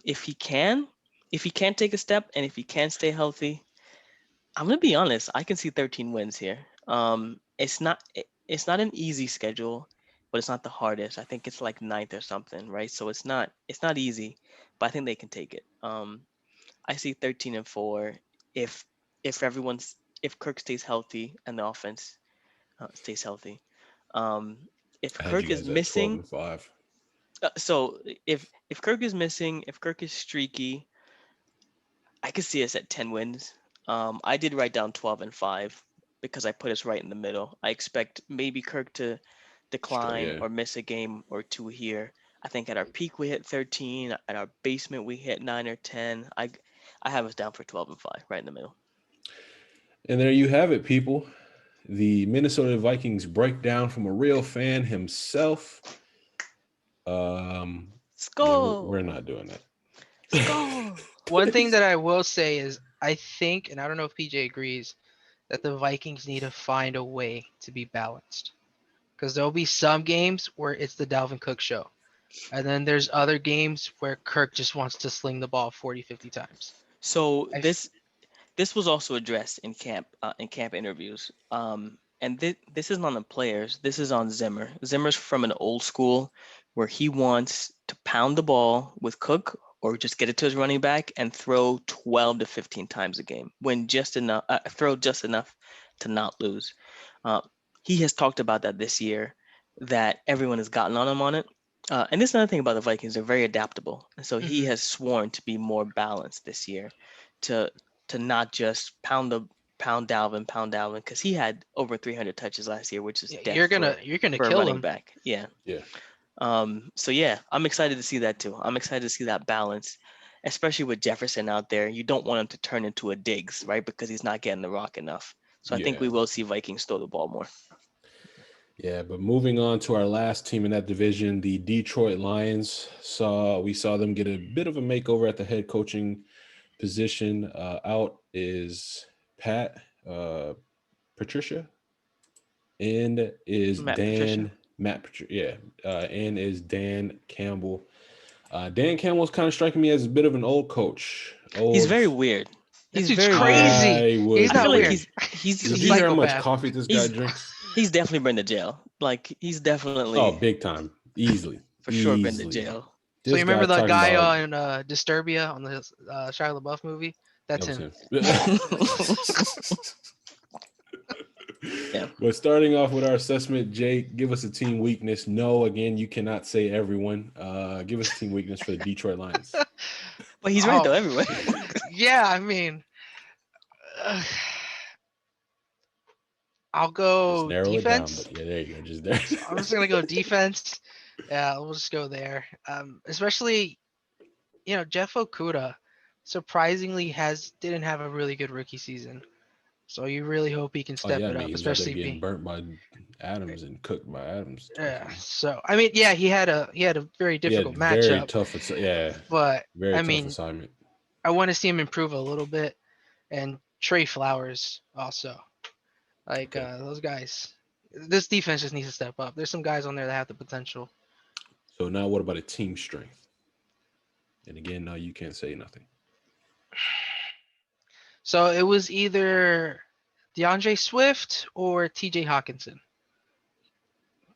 If he can, if he can't take a step and if he can stay healthy, I'm gonna be honest. I can see 13 wins here. It's not an easy schedule, but it's not the hardest. I think it's like ninth or something, right? So it's not easy, but I think they can take it. I see 13-4 if if Kirk stays healthy and the offense stays healthy. Um, if I had Kirk you is guys at 12 missing, and 5. so if Kirk is missing, if Kirk is streaky, I could see us at 10 wins. I did write down 12-5 because I put us right in the middle. I expect maybe Kirk to decline Yeah. or miss a game or two here. I think at our peak we hit 13. At our basement we hit 9 or 10. I have us down for 12-5, right in the middle. And there you have it, people. The Minnesota Vikings breakdown from a real fan himself. Yeah, we're Skull, not doing that. skull. One thing that I will say is I think, and I don't know if PJ agrees, that the Vikings need to find a way to be balanced. Because there'll be some games where it's the Dalvin Cook show. And then there's other games where Kirk just wants to sling the ball 40, 50 times. So I, this was also addressed in camp interviews. And this isn't on the players. This is on Zimmer. Zimmer's from an old school where he wants to pound the ball with Cook or just get it to his running back and throw 12 to 15 times a game when just enough throw just enough to not lose. Uh, he has talked about that this year, that everyone has gotten on him on it. And this is another thing about the Vikings; they're very adaptable, and so he Mhm. has sworn to be more balanced this year, to not just pound Dalvin, because he had over 300 touches last year, which is Yeah, death you're gonna for a kill running him. back. Yeah. Yeah. So yeah, I'm excited to see that too. I'm excited to see that balance, especially with Jefferson out there. You don't want him to turn into a Diggs, right? Because he's not getting the rock enough. So I think Yeah. we will see Vikings throw the ball more. Yeah, but moving on to our last team in that division, the Detroit Lions. We saw them get a bit of a makeover at the head coaching position. Out is Pat Patricia, and is Matt Patricia. Matt Patricia. Yeah, and is Dan Campbell. Dan Campbell's kind of striking me as a bit of an old coach. He's very Old. weird. That He's dude's very weird. crazy. I He's would I not feel like weird. agree. he's He's a Did you hear how much psychopath. coffee this guy he's drinks? he's definitely been to jail. Like he's Oh, definitely big time. Easily. for sure been to Easily. jail. So you This guy remember that talking guy about on Disturbia on the Shia LaBeouf movie? that That's was him. him. Yeah. But starting off with our assessment, Jake, give us a team weakness. No, again, you cannot say everyone. Give us a team weakness for the Detroit Lions. But he's right though, Oh, everywhere. yeah, I mean, uh, I'll Just go narrow it down, defense. but yeah, there you go. Just there. So I'm just gonna go defense. Yeah, we'll just go there. Especially, Jeff Okuda surprisingly didn't have a really good rookie season. So you really hope he can Oh step yeah, I it mean up, he was out there especially getting being. burnt by Adams and cooked by Adams twice. Yeah. So I mean, yeah, he had a very He had difficult very matchup, tough. Yeah, but very I tough mean, assignment. I want to see him improve a little bit, and Trey Flowers also. Like Okay. those guys, this defense just needs to step up. There's some guys on there that have the potential. So now, what about a team strength? And again, no, you can't say nothing. So it was either DeAndre Swift or T.J. Hawkinson.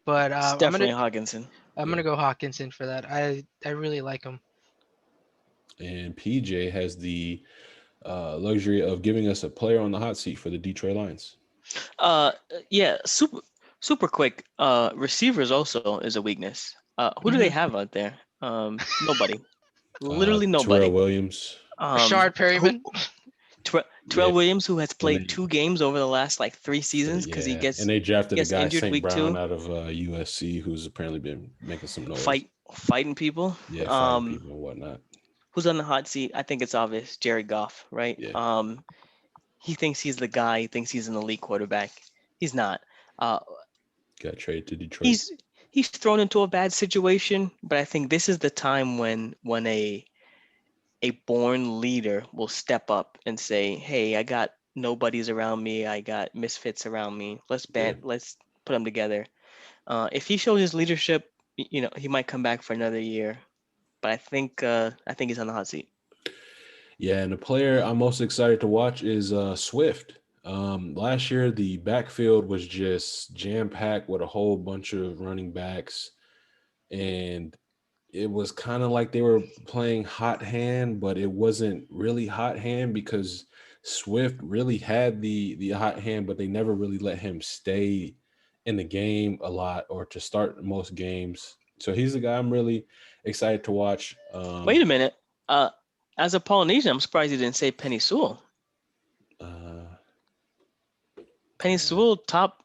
But It's definitely Hawkinson. I'm gonna go Hawkinson for that. I really like him. And PJ has the luxury of giving us a player on the hot seat for the Detroit Lions. Yeah, super quick. Receivers also is a weakness. Who do they have out there? Nobody. Literally nobody. Terrell Williams. Rashard Who Perryman. Terrell Williams, who has they- played 2 games over the last like 3 seasons because he gets and they drafted a gets guy injured St. week Brown 2. out of USC who's apparently been making some noise. fighting people. Yeah, fighting people and whatnot. Who's on the hot seat? I think it's obvious. Jared Goff, right? Yeah. He thinks he's the guy. He thinks he's an elite quarterback. He's not. Got traded to Detroit. He's thrown into a bad situation, but I think this is the time when a born leader will step up and say, "Hey, I got nobodies around me. I got misfits around me. Let's put them together." If he shows his leadership, he might come back for another year. But I think he's on the hot seat. Yeah, and the player I'm most excited to watch is Swift. Last year, the backfield was just jam-packed with a whole bunch of running backs, and it was kind of like they were playing hot hand, but it wasn't really hot hand because Swift really had the hot hand, but they never really let him stay in the game a lot or to start most games. So he's the guy I'm really excited to watch. Wait a minute. As a Polynesian, I'm surprised you didn't say Penny Sewell. Penny Sewell, top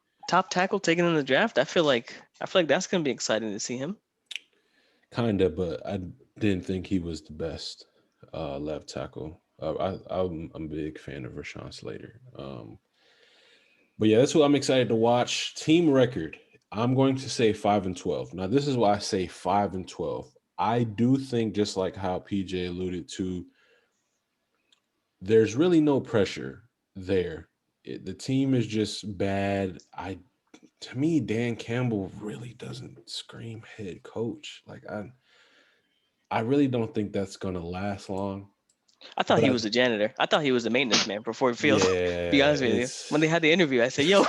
tackle taken in the draft. I feel like that's gonna be exciting to see him. Kinda, but I didn't think he was the best left tackle. I'm a big fan of Rashawn Slater. But yeah, that's who I'm excited to watch. Team record, I'm going to say 5-12. Now, this is why I say 5-12. I do think, just like how PJ alluded to, there's really no pressure there. The team is just bad. To me, Dan Campbell really doesn't scream head coach. Like I really don't think that's gonna last long. I thought he was a janitor. I thought he was a maintenance man for Ford Field. Yeah, Be honest with you. When they had the interview, I said, "Yo,"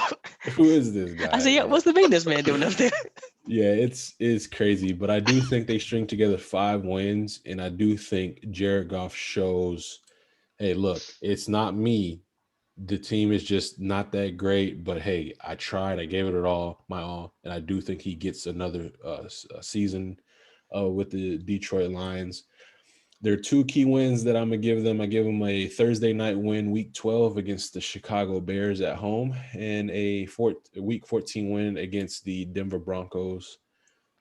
who is this guy? I said, "Yeah, what's the maintenance man doing up there?" Yeah, it's crazy, but I do think they string together 5 wins, and I do think Jared Goff shows, hey, look, it's not me. The team is just not that great, but hey, I tried. I gave it my all, and I do think he gets another season with the Detroit Lions. There are 2 key wins that I'm gonna give them. I give them a Thursday night win, Week 12 against the Chicago Bears at home, and a Week 14 win against the Denver Broncos,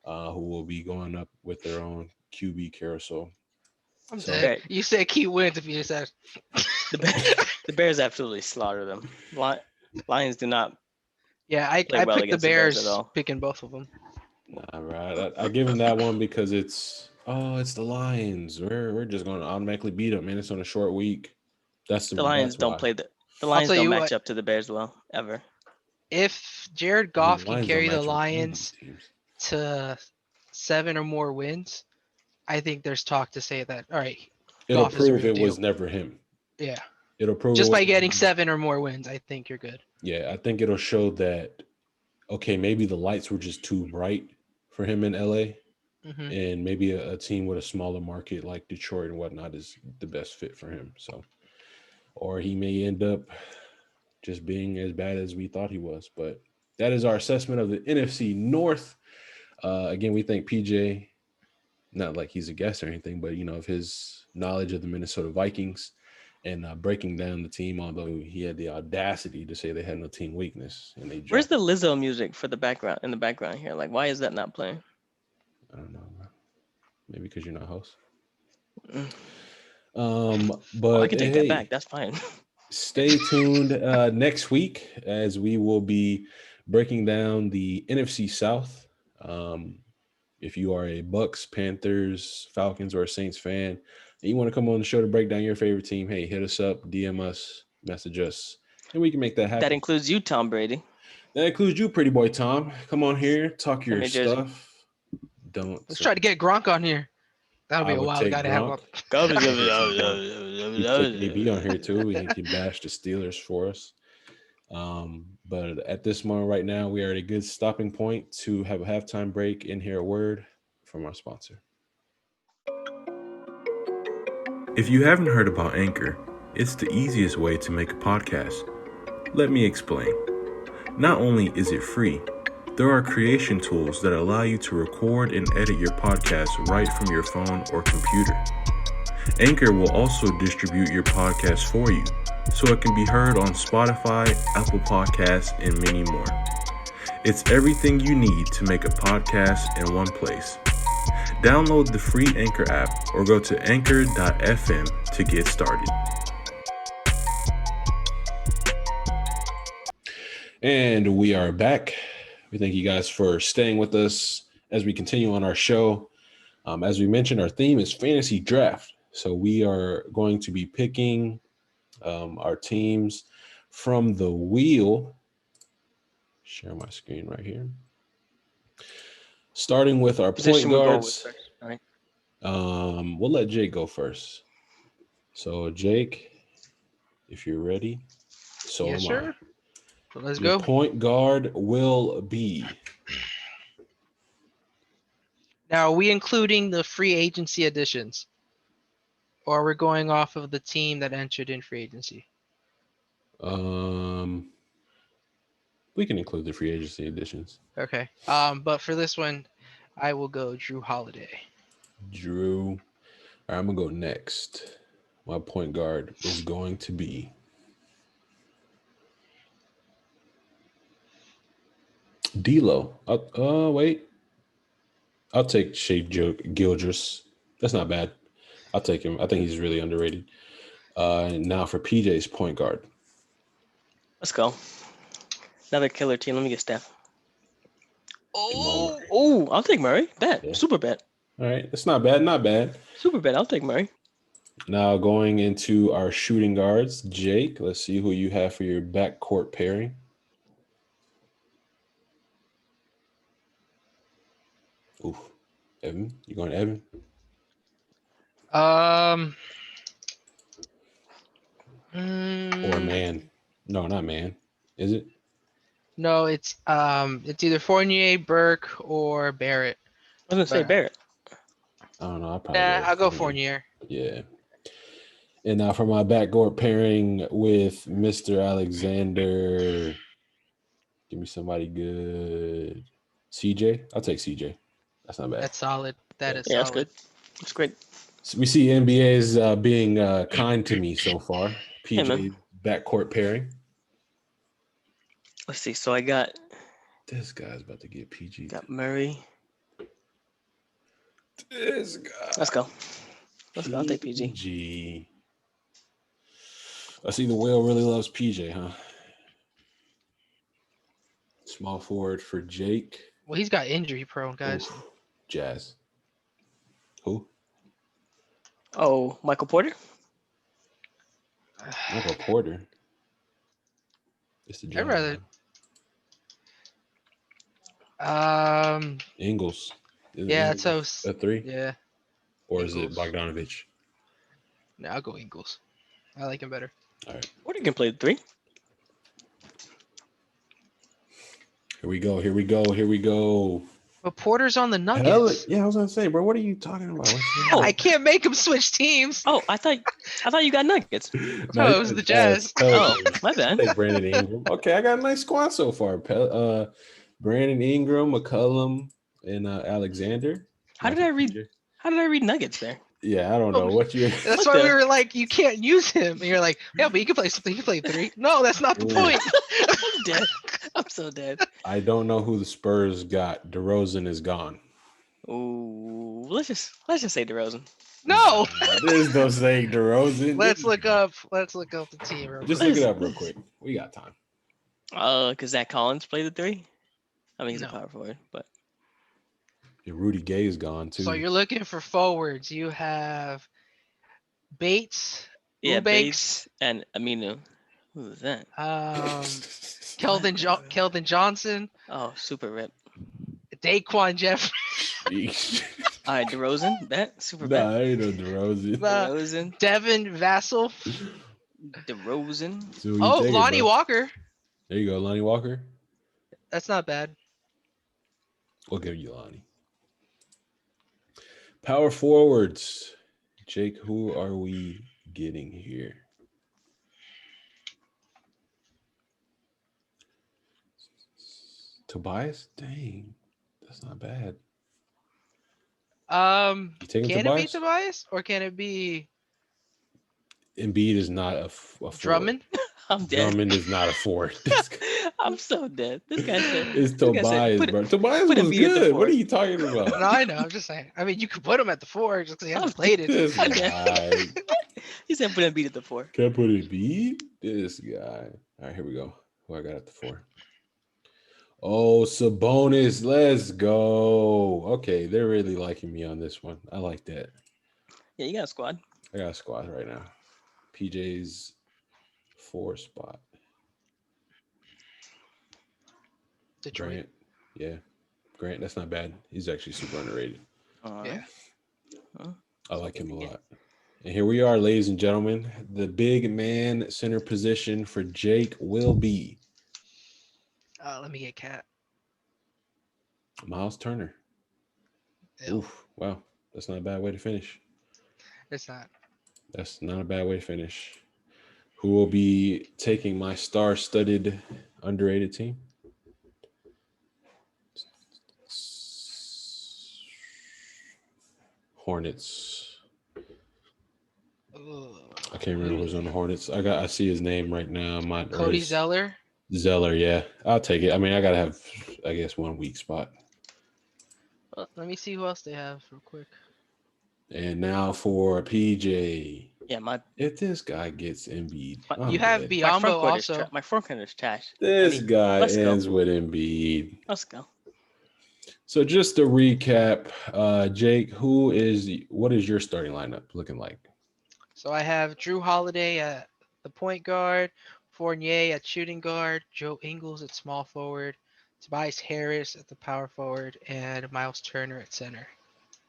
who will be going up with their own QB carousel. I'm dead. You said key wins if you said the Bears absolutely slaughter them. Lions do not. Yeah, I well picked the against the Bears Bears, at all. picking both of them. Nah, right. I give them that one because it's the Lions. We're just going to automatically beat them, man. It's on a short week. The Lions don't play the Lions don't match up to the Bears well ever. If Jared Goff can carry the Lions Lions to 7 or more wins, I think there's talk to say that. All right, it'll Goff is a prove real it deal. was never him. Yeah, it'll prove just by getting 7 or more wins, I think you're good. Yeah, I think it'll show that. Okay, maybe the lights were just too bright for him in LA, and maybe a team with a smaller market like Detroit and whatnot is the best fit for him. So, or he may end up just being as bad as we thought he was. But that is our assessment of the NFC North. Again, we thank PJ, not like he's a guest or anything, but of his knowledge of the Minnesota Vikings and breaking down the team, although he had the audacity to say they had no team weakness. And they Where's the Lizzo music for the background here? Like, why is that not playing? I don't know. Maybe because you're not host. But I can take that back. That's fine. Stay tuned next week as we will be breaking down the NFC South. If you are a Bucks, Panthers, Falcons, or a Saints fan, and you want to come on the show to break down your favorite team, hey, hit us up, DM us, message us, and we can make that happen. That includes you, Tom Brady. That includes you, pretty boy Tom. Come on here, talk your stuff. Let's try to get Gronk on here. That'll be a wild guy to have on. He'd be on here too. He can bash the Steelers for us. But at this moment right now, we are at a good stopping point to have a halftime break and hear a word from our sponsor. If you haven't heard about Anchor, it's the easiest way to make a podcast. Let me explain. Not only is it free, there are creation tools that allow you to record and edit your podcast right from your phone or computer. Anchor will also distribute your podcast for you, so it can be heard on Spotify, Apple Podcasts, and many more. It's everything you need to make a podcast in one place. Download the free Anchor app or go to anchor.fm to get started. And we are back. We thank you guys for staying with us as we continue on our show. As we mentioned, our theme is fantasy draft. So we are going to be picking our teams from the wheel. Share my screen right here. Starting with our Position point we'll go with guards. first, all right? We'll let Jake go first. So Jake, if you're ready, so Yes, am sir. So let's I. Your go. point guard will be. Now, are we including the free agency additions? Or we're going off of the team that entered in free agency? We can include the free agency additions. Okay. But for this one, I will go Drew Holiday. Drew. All right, I'm gonna go next. My point guard is going to be D'Lo. Wait. I'll take Shea Gildress. That's not bad. I'll take him. I think he's really underrated. And now for PJ's point guard. Let's go. Another killer team. Let me get Steph. Oh. Oh, I'll take Murray. Bet. Yeah. Super bet. All right, that's not bad. Not bad. Super bet. I'll take Murray. Now going into our shooting guards, Jake. Let's see who you have for your backcourt pairing. Oof. Evan, you going to Evan? Or man? No, not man. Is it? No, it's either Fournier, Burke, or Barrett. I was gonna say But- Barrett. I don't know. I'll probably I'll go Fournier. Yeah. And now for my backcourt pairing with Mr. Alexander. Give me somebody good. CJ? I'll take CJ. That's not bad. That's solid. That is Yeah, that's solid. good. That's great. So we see NBA is being kind to me so far. Yeah, PJ man. backcourt pairing. Let's see. So I got This guy's about to get PG. Murray. This guy. Let's go. Let's go. I'll take PG. PG. I see the whale really loves PJ, huh? Small forward for Jake. Well, he's got injury prone, guys. Oof. Jazz. Who? Oh, Michael Porter. Michael Porter. It's the I'd Jazz. rather- Ingles. Is Yeah, Ingles so a three? yeah. Or is it Ingles. Bogdanovich? No, I'll go Ingles. I like him better. All right. Porter can play the three. Here we go. Here we go. Here we go. But Porter's on the Hell, Nuggets. yeah, I was gonna say, bro. What are you talking about? Oh. I can't make him switch teams. Oh, I thought you got Nuggets. No, it was the Jazz. Oh, my bad. Take Brandon Ingram. Okay, I got a nice squad so far. Brandon Ingram, McCollum, and Alexander. How did I read? How did I read Nuggets there? Yeah, I don't know what you. That's What why the- we were like, you can't use him. And you're like, yeah, but you can play something. You can play three. No, that's not the Ooh. point. I'm dead. I'm so dead. I don't know who the Spurs got. DeRozan is gone. Ooh, let's just say DeRozan. No. There's no saying DeRozan. Let's look up the team. real Just quick. look it up real quick. We got time. Cause Zach Collins played the three. I mean, he's a No. power forward, but Yeah, Rudy Gay is gone too. So you're looking for forwards. You have Bates, yeah, Eubanks, Bates and Aminu. Who is that? Keldon Johnson, Oh, super rip. Daquan Jeff. All right, DeRozan, bet super bet. Nah, I ain't no DeRozan. Nah. DeRozan, Devin Vassell. DeRozan. So who you Oh, taking, Lonnie bro? Walker. There you go, Lonnie Walker. That's not bad. We'll give you Lonnie. Power forwards. Jake, who are we getting here? Tobias? Dang. That's not bad. You taking Can it be Tobias? Tobias or can it be? Embiid is not a four. Drummond. I'm dead. Drummond is not a four. I'm so dead. This guy said. It's this guy said, Tobias, put it- bro. Tobias put was Embiid at the good. four. What are you talking about? No, I know. I'm just saying. I mean, you could put him at the 4 just because he hasn't played it. This I'm dead. guy. He said put Embiid at the 4. Can I put Embiid? This guy. All right, here we go. Who I got at the 4? Oh, Sabonis. Let's go. Okay, they're really liking me on this one. I like that. Yeah, you got a squad. I got a squad right now. PJ's 4 spot. Detroit. Grant. Yeah. Grant, that's not bad. He's actually super underrated. Yeah. I like him a lot. And here we are, ladies and gentlemen. The big man center position for Jake will be Let me get Cat. Miles Turner. Ew. Oof. Wow. That's not a bad way to finish. It's not. That's not a bad way to finish. Who will be taking my star-studded underrated team? Hornets. Ugh. I can't remember who's on the Hornets. I see his name right now. Cody Zeller. Zeller, yeah. I'll take it. I mean, I gotta have, I guess, one weak spot. Let me see who else they have real quick. And now for PJ. Yeah, my If this guy gets Embiid, But I'm You have dead. Biombo also. my front court is trash. This I mean, guy let's go. ends with Embiid. Let's go. So just to recap, Jake, what is your starting lineup looking like? So I have Drew Holiday at the point guard, Fournier at shooting guard, Joe Ingles at small forward, Tobias Harris at the power forward, and Miles Turner at center.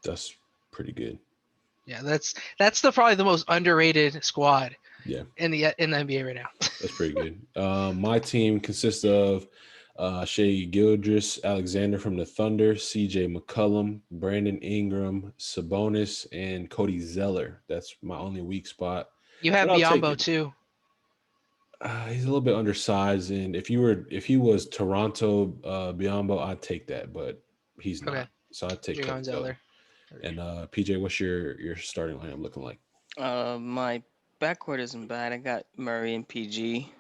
That's pretty good. Yeah, that's probably the most underrated squad. Yeah. In the NBA right now. That's pretty good. My team consists of Shea Gildress, Alexander from the Thunder, CJ McCollum, Brandon Ingram, Sabonis, and Cody Zeller. That's my only weak spot. You have But I'll take Biombo it. too. He's a little bit undersized, and if he was Toronto Biombo, I'd take that, but he's not. Okay. So I'd take Drew Cody Zeller. Zeller. And PJ, what's your starting lineup looking like? My backcourt isn't bad. I got Murray and PG.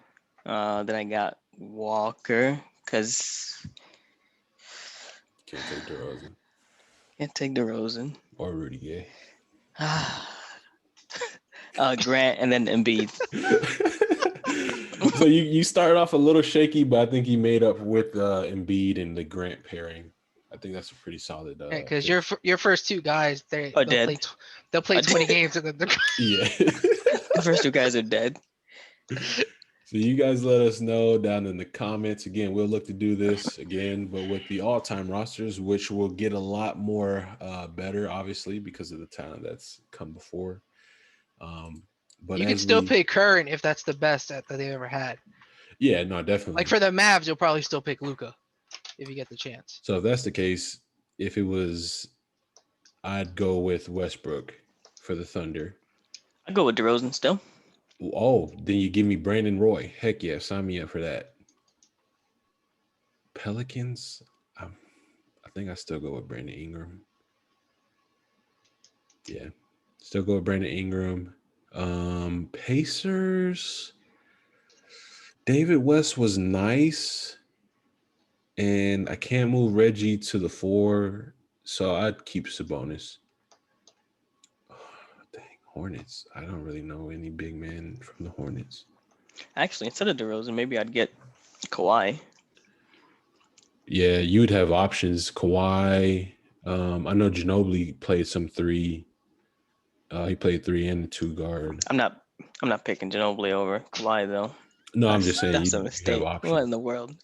Then I got Walker because Can't take DeRozan can't take DeRozan. or Rudy Gay. Grant and then Embiid. So you started off a little shaky, but I think you made up with Embiid and the Grant pairing. I think that's a pretty solid. Because pick. your first two guys, Are dead. They'll play Are 20 dead. games and then they're Yeah. The first two guys are dead. So you guys let us know down in the comments. Again, we'll look to do this again, but with the all-time rosters, which will get a lot more better, obviously, because of the talent that's come before. But you can still pick current if that's the best that they ever had. Yeah, no, definitely. Like for the Mavs, you'll probably still pick Luka if you get the chance. So if that's the case, if it was, I'd go with Westbrook for the Thunder. I go with DeRozan still. Oh, then you give me Brandon Roy. Heck yeah, sign me up for that. Pelicans, I think I still go with Brandon Ingram. Yeah, still go with Brandon Ingram. Pacers, David West was nice, and I can't move Reggie to the 4, so I'd keep Sabonis. Dang, Hornets. I don't really know any big man from the Hornets. Actually, instead of DeRozan, maybe I'd get Kawhi. Yeah, you'd have options. Kawhi. I know Ginobili played some 3. He played 3 and 2 guard. I'm not picking Ginobili over Kawhi though. No, I'm just saying That's a you have mistake. options. What in the world?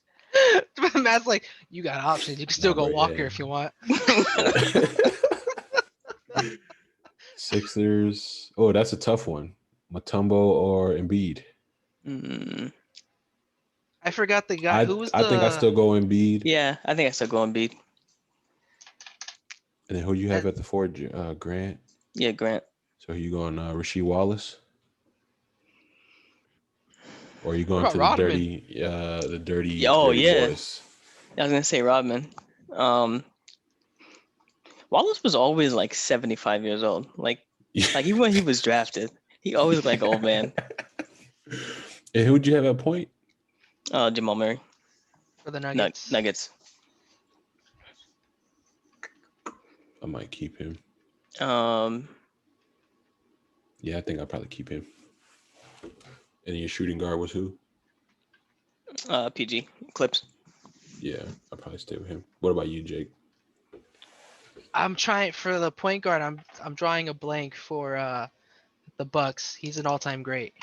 Matt's like, you got options. You can still Nah, go bro, Walker yeah. if you want. Sixers. Oh, that's a tough one. Mutombo or Embiid? I forgot the guy. Who was the? I think I still go Embiid. Yeah, I think I still go Embiid. And then who you have at the 4? Grant. Yeah, Grant. So you going Rasheed Wallace? Or are you going What to the about dirty, Oh, dirty yeah. boys? I was gonna say Rodman. Wallace was always like 75 years old. Like even when he was drafted, He always look like an old man. And who'd you have at point? Jamal Murray. For the Nuggets. Nuggets. I might keep him. Um, Yeah, I think I'll probably keep him. And your shooting guard was who? PG Clips. Yeah, I'll probably stay with him. What about you, Jake? I'm trying for the point guard. I'm drawing a blank for the Bucks. He's an all-time great.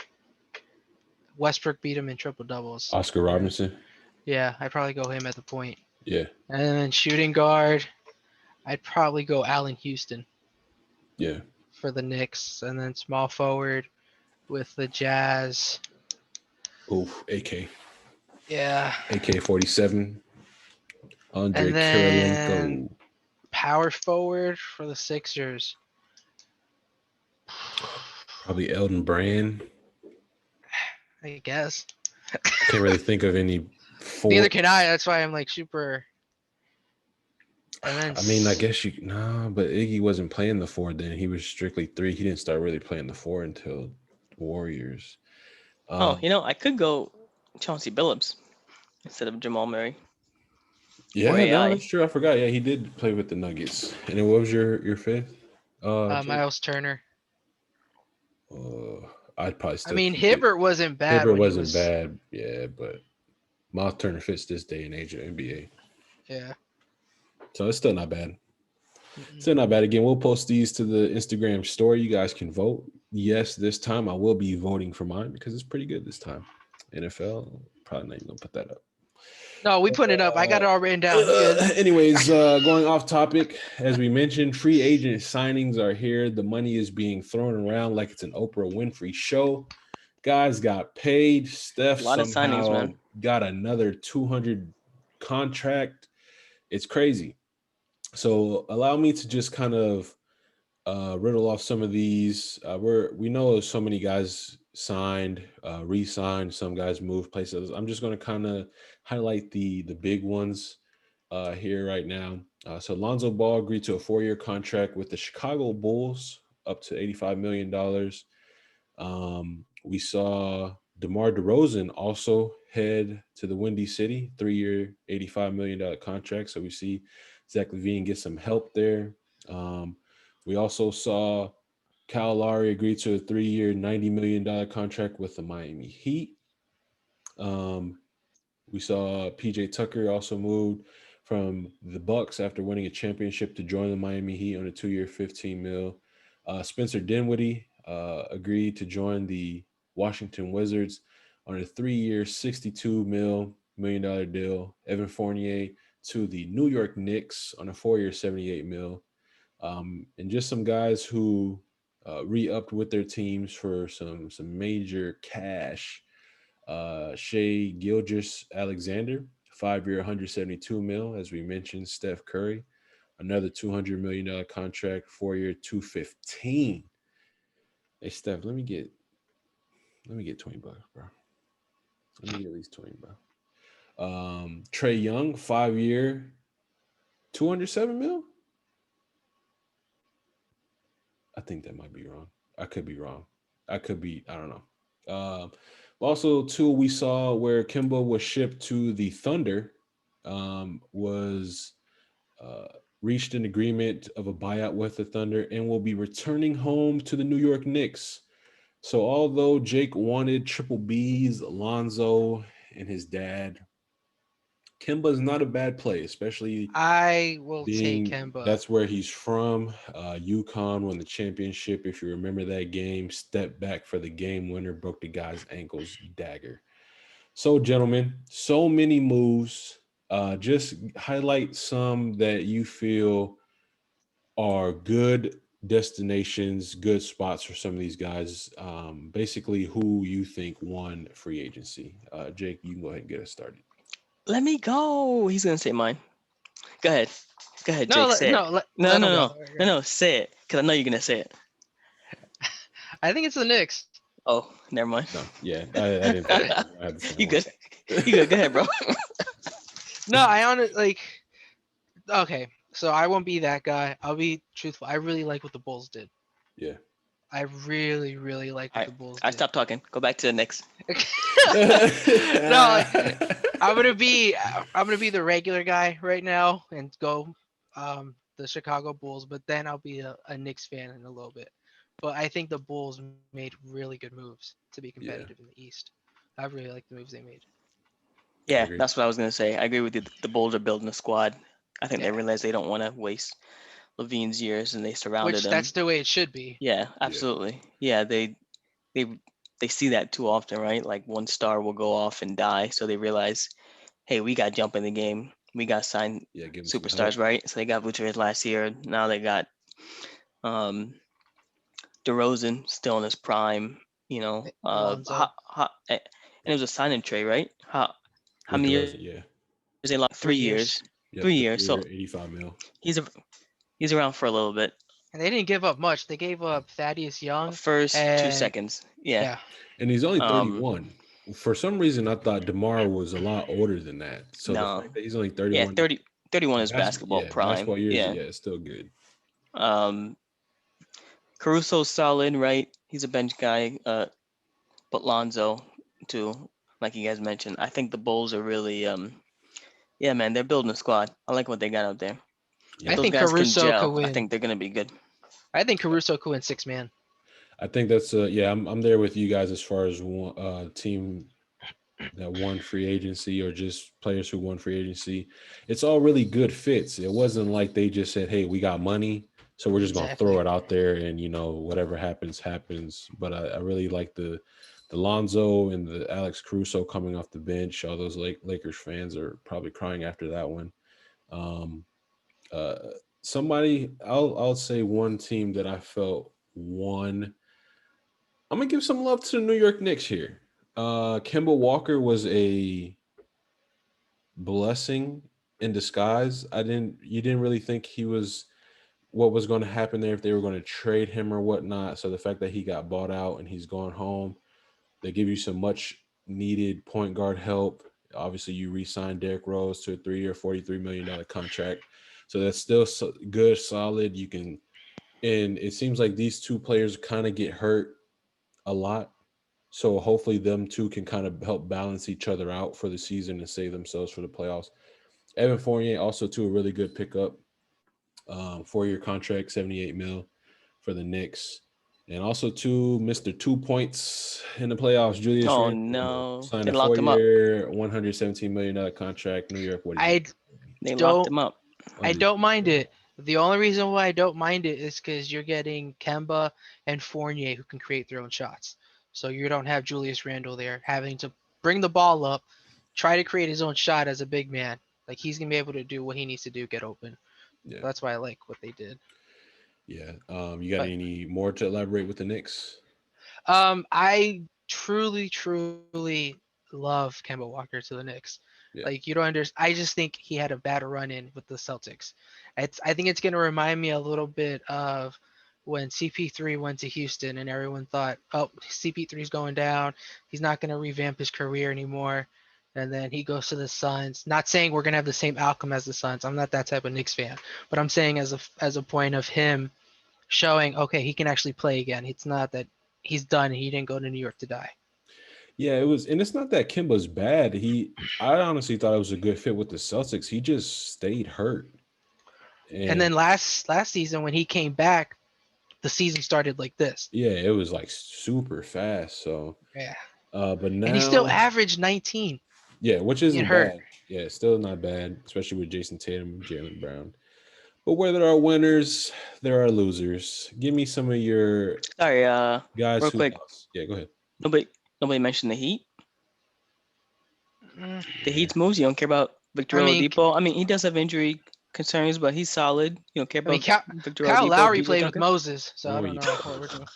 Westbrook beat him in triple doubles. Oscar Robinson? Yeah, I'd probably go him at the point. Yeah, And then shooting guard, I'd probably go Allen Houston yeah. for the Knicks. And then small forward with the Jazz. Oof, AK. Yeah. AK-47. Andre And then- Kirilenko. Power forward for the Sixers. Probably Elton Brand. I guess. Can't really think of any four. Neither can I. That's why I'm like super. And then I mean, I guess but Iggy wasn't playing the four then. He was strictly three. He didn't start really playing the four until Warriors. I could go Chauncey Billups instead of Jamal Murray. Yeah, or no, AI. that's true. I forgot. Yeah, he did play with the Nuggets. And then what was your fifth? Jake? Miles Turner. I'd probably still I mean, keep it. Hibbert wasn't bad. Hibbert when he wasn't was- bad. Yeah, but Miles Turner fits this day and age of NBA. Yeah. So it's still not bad. Mm-mm. Still not bad. Again, we'll post these to the Instagram story. You guys can vote. Yes, this time I will be voting for mine because it's pretty good this time. NFL, probably not even gonna put that up. No, we put it up. I got it all written down. Good. Anyways, going off topic, as we mentioned, free agent signings are here. The money is being thrown around like it's an Oprah Winfrey show. Guys got paid. Steph A lot of somehow signings, man. got another 200 contract. It's crazy. So allow me to just kind of riddle off some of these. We know so many guys signed, re-signed. Some guys moved places. I'm just going to kind of highlight the big ones here right now. So Lonzo Ball agreed to a 4-year contract with the Chicago Bulls, up to $85 million. We saw DeMar DeRozan also head to the Windy City, 3-year, $85 million contract. So we see Zach LaVine get some help there. We also saw Kyle Lowry agree to a 3-year, $90 million contract with the Miami Heat. We saw PJ Tucker also moved from the Bucks after winning a championship to join the Miami Heat on a 2-year, $15 million. Spencer Dinwiddie agreed to join the Washington Wizards on a 3-year, $62 million deal. Evan Fournier to the New York Knicks on a 4-year, $78 million. And just some guys who re-upped with their teams for some major cash. Shea Gilgeous-Alexander, 5-year, $172 million. As we mentioned, Steph Curry, another $200 million contract, 4-year, $215. Hey Steph, let me get $20, bro. Let me get at least 20, bro. Trey Young, 5-year, $207 million. I think that might be wrong. I could be wrong. I don't know. Also, too, we saw where Kemba was shipped to the Thunder, was reached an agreement of a buyout with the Thunder and will be returning home to the New York Knicks. So although Jake wanted triple B's, Lonzo, and his dad, Kemba's not a bad play, especially I will being take Kemba. that's where he's from. UConn won the championship. If you remember that game, stepped back for the game winner, broke the guy's ankles, dagger. So, gentlemen, so many moves. Just highlight some that you feel are good destinations, good spots for some of these guys. Basically, who you think won free agency. Jake, you can go ahead and get us started. Let me go. He's gonna say mine. Go ahead. Go ahead, Jake. No, say it. let No, him no, go. no. Say it, because I know you're gonna say it. I think it's the Knicks. Oh, never mind. No, yeah, I didn't. Think I had the same You one. good? You good? Go ahead, bro. No, I honestly okay. So I won't be that guy. I'll be truthful. I really like what the Bulls did. Yeah. I really, really like what Alright, the Bulls I did. stopped talking. Go back to the Knicks. No, I'm gonna be the regular guy right now and go the Chicago Bulls, but then I'll be a Knicks fan in a little bit. But I think the Bulls made really good moves to be Yeah. competitive in the East. I really like the moves they made. Yeah, agree. that's what I was gonna say. I agree with you. The Bulls are building a squad. I think they Yeah. realize they don't want to waste Levine's years, and they surrounded Which him. that's the way it should be. Yeah, absolutely. Yeah, they they see that too often, right? Like one star will go off and die, so they realize, hey, we got jump in the game. We got signed Yeah, give him some help. superstars, right? So they got Vucevic last year. Now they got um DeRozan still in his prime. You know, Lonzo. and it was a signing trade, right? How With many DeRozan, years yeah. they lost? 3 3 years. years. Yep, 3 years. So 85 mil. he's a, he's around for a little bit. And they didn't give up much. They gave up Thaddeus Young. First 2 and seconds. Yeah. yeah. And he's only Um, 31. For some reason, I thought DeMar was a lot older than that. So the No. fact that he's only Yeah, 31. 31 is basketball prime. Basketball years, Yeah. yeah, it's still good. Caruso's solid, right? He's a bench guy. But Lonzo too, like you guys mentioned. I think the Bulls are really yeah, man, they're building a squad. I like what they got out there. Yeah. I Those think guys Caruso can could gel. I win. think they're gonna be good. I think Caruso could win 6-man. I think that's yeah, I'm there with you guys as far as one team that won free agency or just players who won free agency. It's all really good fits. It wasn't like they just said, "Hey, we got money, so we're just gonna Exactly. throw it out there and whatever happens, happens." But I really like the Lonzo and the Alex Caruso coming off the bench. All those Lakers fans are probably crying after that one. Somebody, I'll say one team that I felt won. I'm gonna give some love to the New York Knicks here. Kemba Walker was a blessing in disguise. You didn't really think he was what was going to happen there if they were going to trade him or whatnot. So the fact that he got bought out and he's gone home, they give you some much needed point guard help. Obviously, you re-signed Derrick Rose to a 3-year, $43 million contract. So that's still good, solid. And it seems like these two players kind of get hurt a lot. So hopefully them two can kind of help balance each other out for the season and save themselves for the playoffs. Evan Fournier also too a really good pickup. 4-year contract, 78 mil for the Knicks. And also too, Mr. 2 points in the playoffs, Julius Oh Randle no, signed they a locked him up. 4-year, $117 million contract. New York, what do you They Don't- locked him up. I don't mind it. The only reason why I don't mind it is because you're getting Kemba and Fournier who can create their own shots. So you don't have Julius Randle there having to bring the ball up, try to create his own shot as a big man. Like he's gonna be able to do what he needs to do, get open. Yeah. That's why I like what they did. Yeah. You got But- any more to elaborate with the Knicks? I truly love Kemba Walker to the Knicks. Yeah. Like you don't understand. I just think he had a bad run in with the Celtics. I think it's gonna remind me a little bit of when CP3 went to Houston and everyone thought, oh, CP3's going down. He's not gonna revamp his career anymore. And then he goes to the Suns. Not saying we're gonna have the same outcome as the Suns. I'm not that type of Knicks fan, but I'm saying as a point of him showing, okay, he can actually play again. It's not that he's done. He didn't go to New York to die. Yeah, it was, and it's not that Kimba's bad. I honestly thought it was a good fit with the Celtics. He just stayed hurt. And then last season when he came back, the season started like this. yeah, it was like super fast. So Yeah. but now And he still averaged 19. yeah, which isn't hurt. bad. Yeah, it's still not bad, especially with Jason Tatum and Jaylen Brown. But where there are winners, there are losers. Give me some of your Sorry, guys real who quick. lost. Yeah, go ahead. Nobody mentioned the Heat. Mm, The Heat's moves. You don't care about Victor I mean, Oladipo. I mean, he does have injury concerns, but he's solid. You don't care I mean, about Victor Kyle Oladipo. Lowry PJ played with Tucker? Moses, so I No, don't he know what we're doing.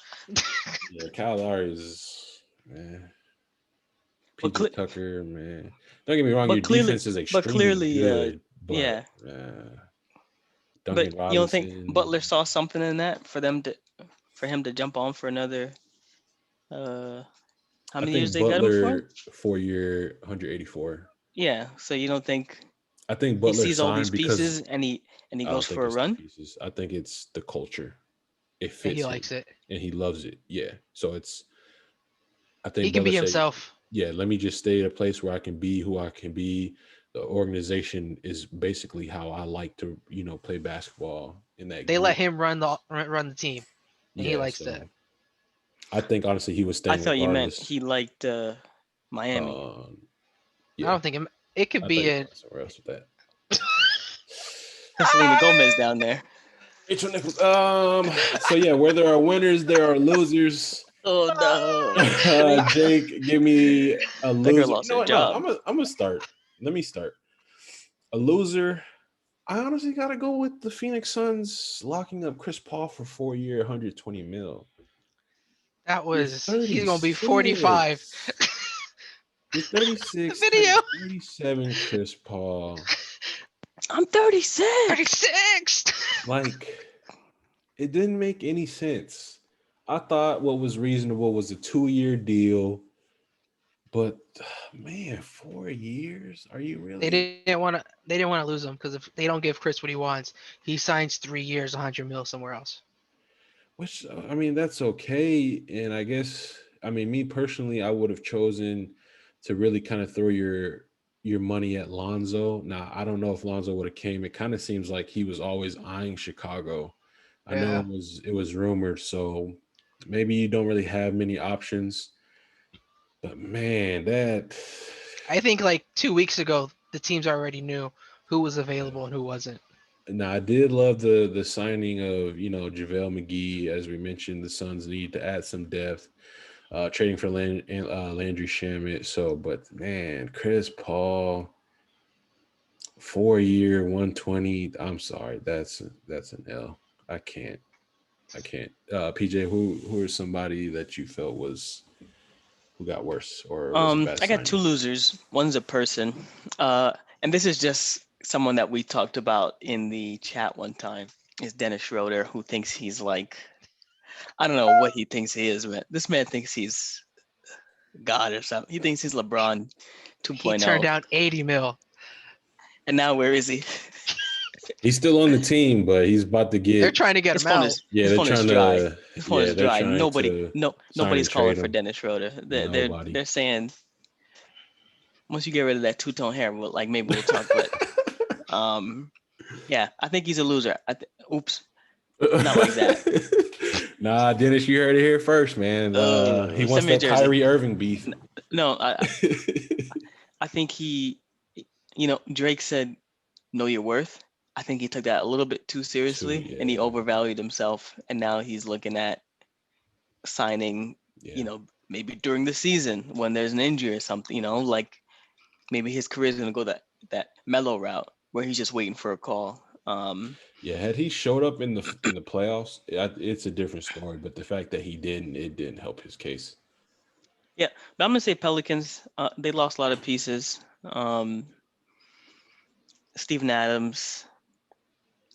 Yeah, Kyle Lowry is man. But PJ Tucker, man. Don't get me wrong, but your clearly- defense is but extremely clearly, good. But, yeah. Duncan But you don't think Robinson- Butler saw something in that for him to jump on for another? How I many think years they got him for? Butler 4-year, 184. Yeah. So you don't think I think he Butler sees all these signed because pieces and he I don't goes think for a it's the run? pieces. I think it's the culture. it And fits he him likes it. and he loves it. Yeah. So it's I He think can be Belichick, himself. yeah, let me just stay at a place where I can be who I can be. The organization is basically how I like to, play basketball in that They let group. him run the team, and he Yeah, likes that. so I think honestly he was I staying thought you meant regardless. he liked Miami. Um, I yeah, don't think it could I thought be he was a. going somewhere else with that. Selena Gomez down there. Rachel Nichols. So yeah, where there are winners, there are losers. Oh no. Jake, give me a That girl loser. You lost know her what? No, job. I'm gonna start. Let me start. A loser. I honestly gotta go with the Phoenix Suns locking up Chris Paul for 4 year, 120 mil. He's gonna be 45. You're 36, Video. 37, Chris Paul. I'm 36. 36. Like, it didn't make any sense. I thought what was reasonable was a 2 year deal, but man, 4 years? Are you They really? didn't want to. They didn't want to lose him because if they don't give Chris what he wants, he signs 3 years, 100 mil somewhere else. Which I mean, that's okay. And I guess me personally, I would have chosen to really kind of throw your money at Lonzo. Now, I don't know if Lonzo would have came. It kind of seems like he was always eyeing Chicago. I know Yeah. it was rumored, so maybe you don't really have many options. But man, that I think like 2 weeks ago, the teams already knew who was available and who wasn't. now I did love the signing of JaVale McGee. As we mentioned, the Suns need to add some depth. Trading for Landry Shamet. So, but man, Chris Paul, 4 year, 120. I'm sorry, that's an L. I can't. PJ, who are somebody that you felt who got worse or was a bad I got two signing? losers. One's a person. And this is just someone that we talked about in the chat one time. Is Dennis Schroeder, who thinks he's like, I don't know what he thinks he is, man. This man thinks he's God or something. He thinks he's LeBron He turned 2.0. down 80 mil. And now where is he? He's still on the team, but he's about to They're get. trying to get His him phone out. is Yeah, his they're phone is trying dry. to. His phone Yeah, is they're dry. trying Nobody, to no, sign nobody's and calling trade for him. Dennis Schroeder. Nobody. They're saying once you get rid of that two-tone hair, like maybe we'll talk. But yeah, I think he's a loser. Oops, not like that. Nah, Dennis, you heard it here first, man. He wants Send me a that jersey. Kyrie Irving beef. No, I think he, Drake said, "Know your worth." I think he took that a little bit too seriously, and he Yeah, overvalued himself. And now he's looking at signing, yeah. maybe during the season when there's an injury or something. Like maybe his career is gonna go that mellow route where he's just waiting for a call. Yeah, had he showed up in the playoffs, it's a different story. But the fact that he didn't, it didn't help his case. Yeah, but I'm gonna say Pelicans. They lost a lot of pieces. Steven Adams,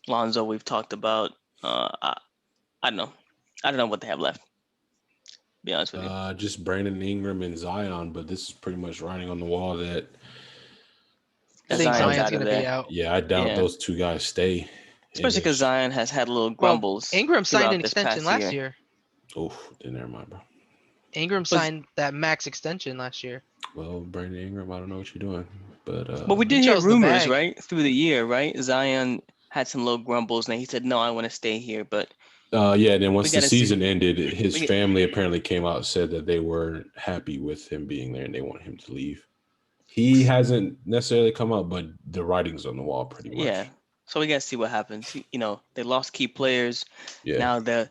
Lonzo, we've talked about. I don't know. I don't know what they have left. Be honest with you. Just Brandon Ingram and Zion, but this is pretty much writing on the wall that I That think Zion's Zion's out of gonna be there. out. yeah, I doubt Yeah, those two guys stay. especially because Zion has had little Well, grumbles Ingram signed throughout an this extension past last year. year. Oh, then never mind, bro. Ingram But signed that max extension last year. Well, Brandon Ingram, I don't know what you're doing, but we He did hear chose the rumors, bag. right, through the year, right? Zion had some little grumbles, and he said, "No, I want to stay here." But yeah. Then we once the gotta see. season ended, his We, family apparently came out and said that they weren't happy with him being there and they want him to leave. He hasn't necessarily come out, but the writing's on the wall pretty much. yeah. So we gotta see what happens. They lost key players. Yeah. Now the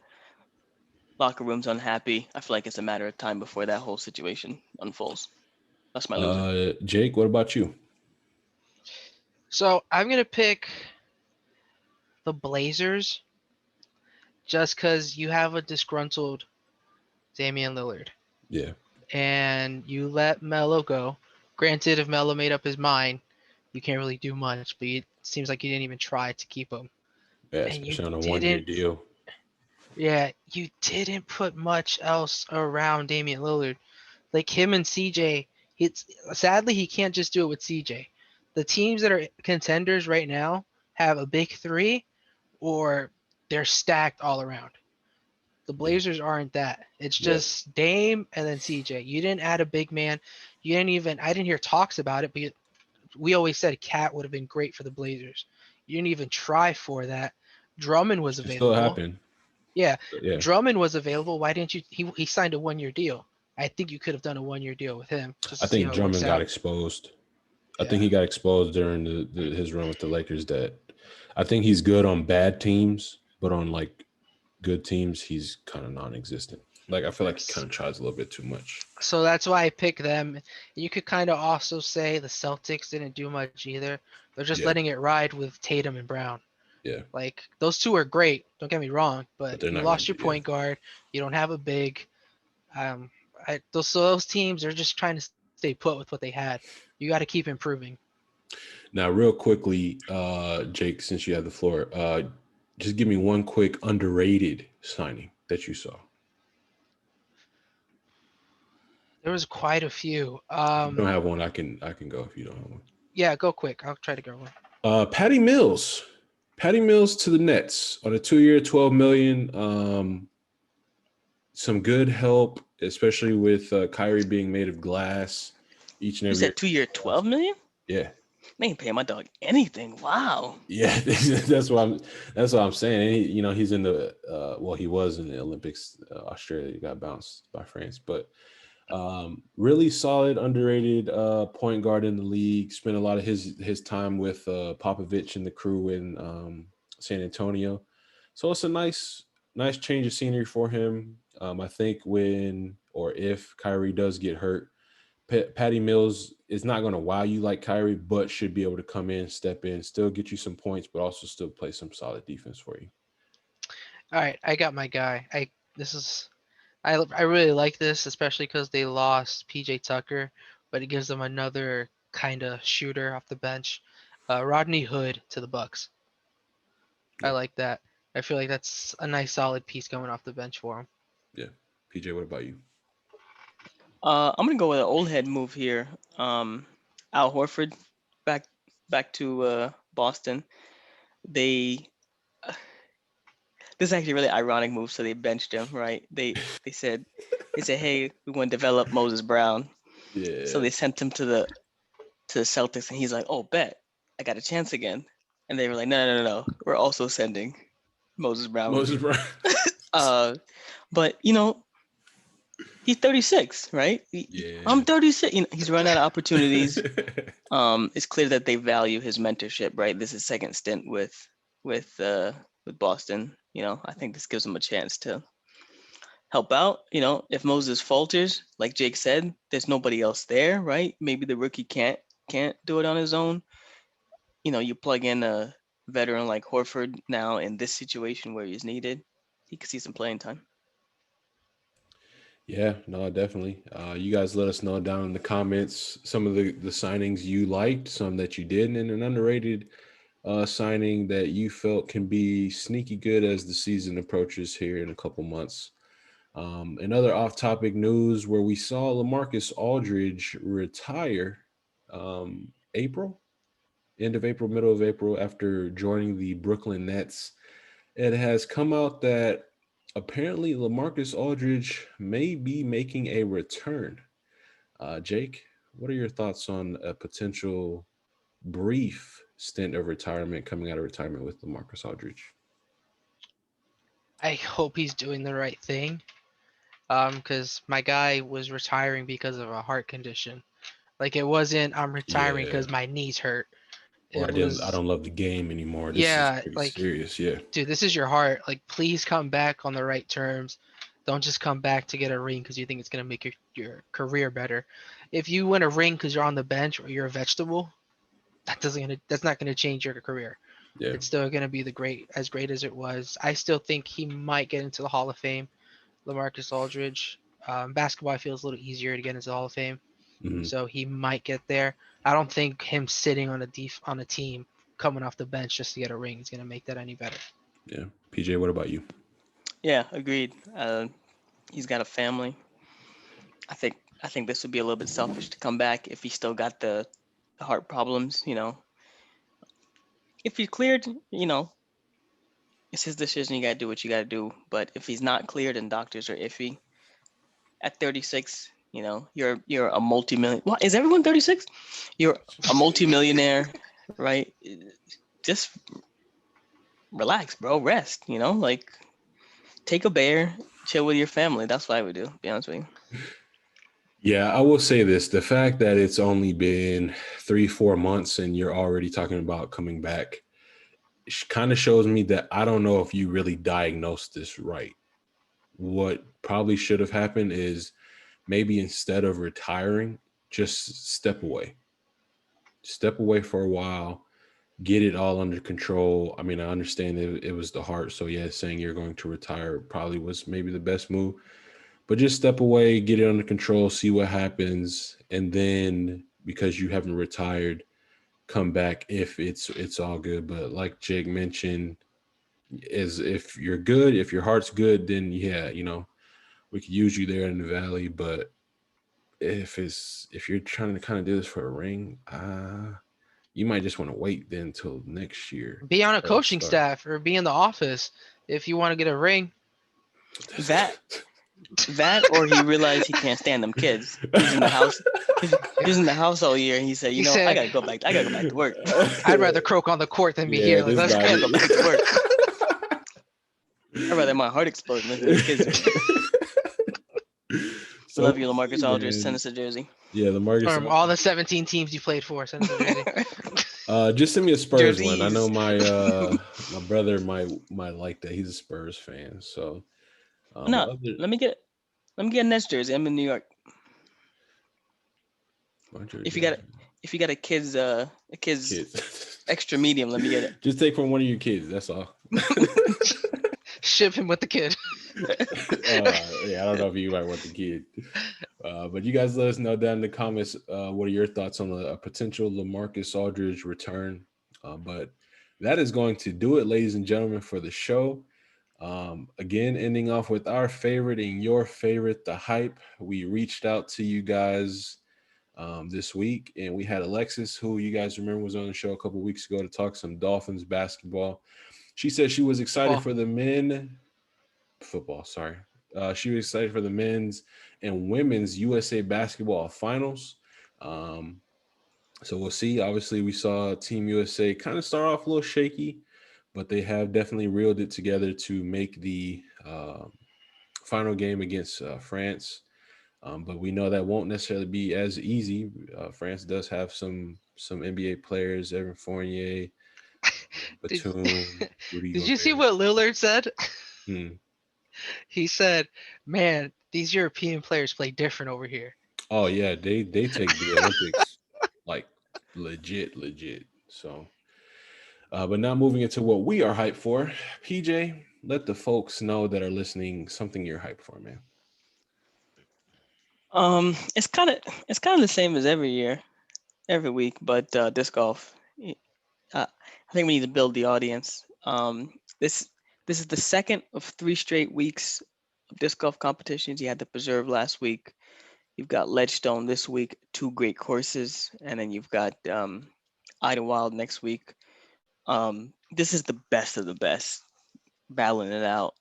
locker room's unhappy. I feel like it's a matter of time before that whole situation unfolds. That's my loser. Jake, what about you? So I'm gonna pick the Blazers just because you have a disgruntled Damian Lillard Yeah. and you let Melo go. Granted, if Melo made up his mind, you can't really do much, but it seems like you didn't even try to keep him. Yeah, And you especially on a 1 year didn't, deal. yeah, you didn't put much else around Damian Lillard. Like him and CJ, it's sadly he can't just do it with CJ. The teams that are contenders right now have a big three or they're stacked all around. The Blazers aren't that. It's Yeah. just Dame and then CJ. You didn't add a big man. You didn't even. I didn't hear talks about it, but we always said Cat would have been great for the Blazers. You didn't even try for that. Drummond was It still available. happened. Yeah, Yeah. Drummond was available. Why didn't you? He signed a 1-year deal. I think you could have done a 1-year deal with him just I to see think how it works Drummond got out. exposed. I Yeah. think he got exposed during his run with the Lakers. That I think he's good on bad teams, but on like good teams, he's kind of non-existent. Like I feel like he kind of tries a little bit too much. So that's why I picked them. You could kind of also say the Celtics didn't do much either. They're just Yeah. letting it ride with Tatum and Brown. Yeah. Like those two are great. Don't get me wrong, but they're you not lost gonna your be- point guard. You don't have a big. Those teams are just trying to stay put with what they had. You got to keep improving. Now, real quickly, Jake, since you have the floor, just give me one quick underrated signing that you saw. There was quite a few. If you don't have one, I can go if you don't have one. Yeah, go quick. I'll try to go one. Patty Mills. Patty Mills to the Nets on a 2-year, $12 million. Some good help, especially with Kyrie being made of glass each and You every year. said 2 year, 12 million? Yeah. They ain't paying my dog anything. Wow. Yeah, that's what I'm saying. And he's in the he was in the Olympics. Australia got bounced by France, but really solid, underrated point guard in the league. Spent a lot of his time with Popovich and the crew in San Antonio. So it's a nice change of scenery for him. I think when or if Kyrie does get hurt, Patty Mills is not going to wow you like Kyrie, but should be able to come in, step in, still get you some points, but also still play some solid defense for you. All right, I got my guy. I really like this, especially because they lost PJ Tucker, but it gives them another kind of shooter off the bench. Rodney Hood to the Bucks. I Yeah. like that. I feel like that's a nice solid piece coming off the bench for him. Yeah. PJ, what about you? I'm gonna go with an old head move here. Al Horford back to Boston. They this is actually a really ironic move. So they benched him, right? They said, hey, we want to develop Moses Brown. Yeah. So they sent him to the Celtics, and he's like, oh, bet I got a chance again. And they were like, no, we're also sending Moses Brown. But he's 36, right? Yeah. I'm 36. He's run out of opportunities. It's clear that they value his mentorship, right? This is second stint with Boston. I think this gives him a chance to help out. If Moses falters, like Jake said, there's nobody else there, right? Maybe the rookie can't do it on his own. You plug in a veteran like Horford now in this situation where he's needed, he could see some playing time. Yeah, no, definitely. You guys let us know down in the comments some of the signings you liked, some that you didn't, and an underrated signing that you felt can be sneaky good as the season approaches here in a couple months. Another off-topic news where we saw LaMarcus Aldridge retire end of April, middle of April, after joining the Brooklyn Nets. It has come out that apparently LaMarcus Aldridge may be making a return. Jake, what are your thoughts on a potential brief stint of retirement, coming out of retirement with LaMarcus Aldridge? I hope he's doing the right thing. Because my guy was retiring because of a heart condition. Like it wasn't I'm retiring because my knees hurt. Or I don't love the game anymore. This is pretty like serious. Yeah. Dude, this is your heart. Like, please come back on the right terms. Don't just come back to get a ring because you think it's gonna make your career better. If you win a ring because you're on the bench or you're a vegetable, that's not gonna change your career. Yeah. It's still gonna be as great as it was. I still think he might get into the Hall of Fame. LaMarcus Aldridge. Basketball feels a little easier to get into the Hall of Fame, so he might get there. I don't think him sitting on a team coming off the bench just to get a ring is going to make that any better. Yeah. PJ, what about you? Yeah, agreed. He's got a family. I think this would be a little bit selfish to come back if he still got the heart problems. If he's cleared, it's It's his decision. You gotta do what you gotta do. But if he's not cleared, then doctors are iffy. At 36, you're a multi-million. What is everyone 36? You're a multi-millionaire, right? Just relax, bro. Rest. Like take a bear, chill with your family. That's what I would do. Be honest with you. Yeah, I will say this. The fact that it's only been 3-4 months and you're already talking about coming back kind of shows me that I don't know if you really diagnosed this right. What probably should have happened is maybe instead of retiring, just step away. Step away for a while, get it all under control. I mean, I understand it was the heart. So, yeah, saying you're going to retire probably was maybe the best move. But just step away, get it under control, see what happens. And then because you haven't retired, come back if it's all good. But like Jake mentioned, is if you're good, if your heart's good, then yeah, we could use you there in the valley. But if you're trying to kind of do this for a ring, you might just want to wait then until next year. Be on a coaching staff or be in the office if you want to get a ring. That or he realized he can't stand them kids. He's in the house. He's in the house all year, and he said, I gotta go back. I gotta go back to work. I'd rather croak on the court than be here. Like, let's go back to work. I'd rather my heart explode than these kids. So, love you, LaMarcus Aldridge. Send us a jersey. Yeah, LaMarcus. From all the 17 teams you played for, send us a jersey. Just send me a Spurs one. I know my brother might like that. He's a Spurs fan, so. No, let me get a Nets jersey. I'm in New York. If you got a kid's extra medium, let me get it. Just take from one of your kids. That's all. Ship him with the kid. Yeah, I don't know if you might want the kid, but you guys let us know down in the comments. What are your thoughts on a potential LaMarcus Aldridge return? But that is going to do it, ladies and gentlemen, for the show. Again, ending off with our favorite and your favorite, the hype. We reached out to you guys this week, and we had Alexis, who you guys remember was on the show a couple weeks ago to talk some Dolphins basketball. She said she was excited for the football. She was excited for the men's and women's USA basketball finals. So we'll see. Obviously, we saw Team USA kind of start off a little shaky, but they have definitely reeled it together to make the final game against France. But we know that won't necessarily be as easy. France does have some NBA players, Evan Fournier, Batum. Did you see what Lillard said? He said, "Man, these European players play different over here." Oh yeah, they take the Olympics like legit. So. But now moving into what we are hyped for. PJ, let the folks know that are listening something you're hyped for, man. It's kind of the same as every week, but disc golf. I think we need to build the audience. This is the second of 3 straight weeks of disc golf competitions. You had the Preserve last week. You've got Ledgestone this week, 2 great courses, and then you've got Idlewild next week. This is the best of the best, battling it out.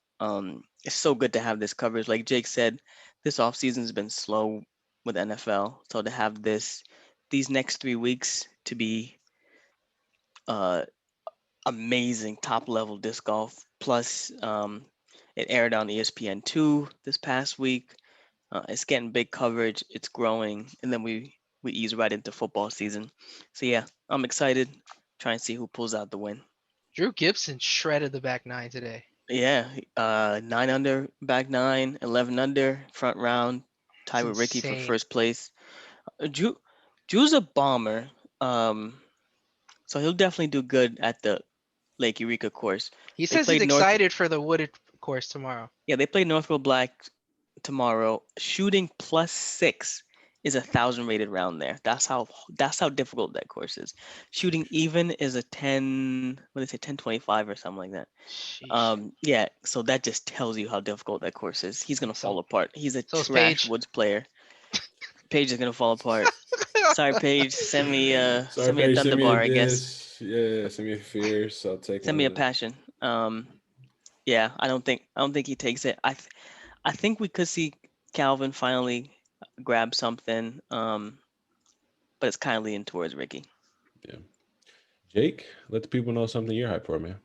It's so good to have this coverage. Like Jake said, this offseason has been slow with NFL. So to have these next 3 weeks to be amazing top level disc golf. Plus, it aired on ESPN2 this past week. It's getting big coverage. It's growing, and then we ease right into football season. So yeah, I'm excited. Try and see who pulls out the win. Drew Gibson shredded the back 9 today. Yeah, 9 under, back 9, 11 under, front round, tied with Ricky for first place. Drew's a bomber, so he'll definitely do good at the Lake Eureka course. He says he's excited for the wooded course tomorrow. Yeah, they play Northfield Black tomorrow. Shooting +6 is 1,000 rated round there. That's how difficult that course is. Shooting even is a 1025 or something like that. Yeah, so that just tells you how difficult that course is. He's gonna fall apart. He's a trash woods player. Paige is gonna fall apart. Sorry, Paige. Send me a Thunder Bar, I guess. Yeah, send me a Fierce. I'll take. Send me a Passion. Yeah, I don't think he takes it. I think we could see Calvin finally grab something, but it's kind of leaning towards Ricky. Jake, let the people know something you're hyped for, man.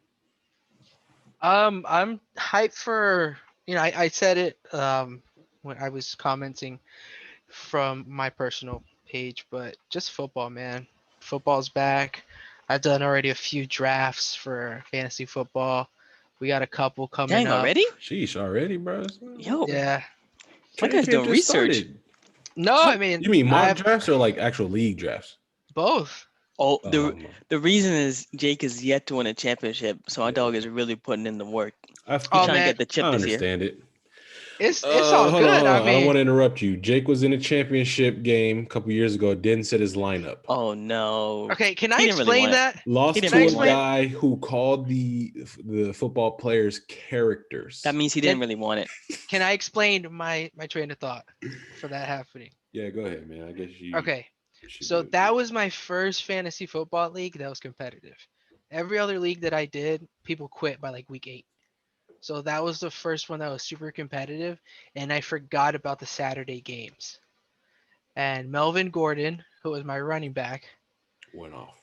I'm hyped for, I said it when I was commenting from my personal page, but just football, man. Football's back. I've done already a few drafts for fantasy football. We got a couple coming Dang, up. already? Sheesh, already, bro. Yo, Yeah. my guy's doing research. No, I mean, You mean I mock have drafts or like actual league drafts? both. Oh, Oh, the reason is Jake is yet to win a championship, so our Yeah. dog is really putting in the work. He's Oh, trying to man. get the chip I this year. understand it. It's all Hold good. on, hold on. I I don't mean, want to interrupt you. Jake was in a championship game a couple years ago. Didn't set his lineup. Oh no. okay, can He I didn't really explain want it. that? He Lost didn't to really a want it. guy who called the football players characters. That means he didn't really want it. Can I explain my train of thought for that happening? Yeah, go ahead, man. I guess you. Okay. should So do it. that was my first fantasy football league that was competitive. Every other league that I did, people quit by like week 8. So that was the first one that was super competitive, and I forgot about the Saturday games. And Melvin Gordon, who was my running back, Went off.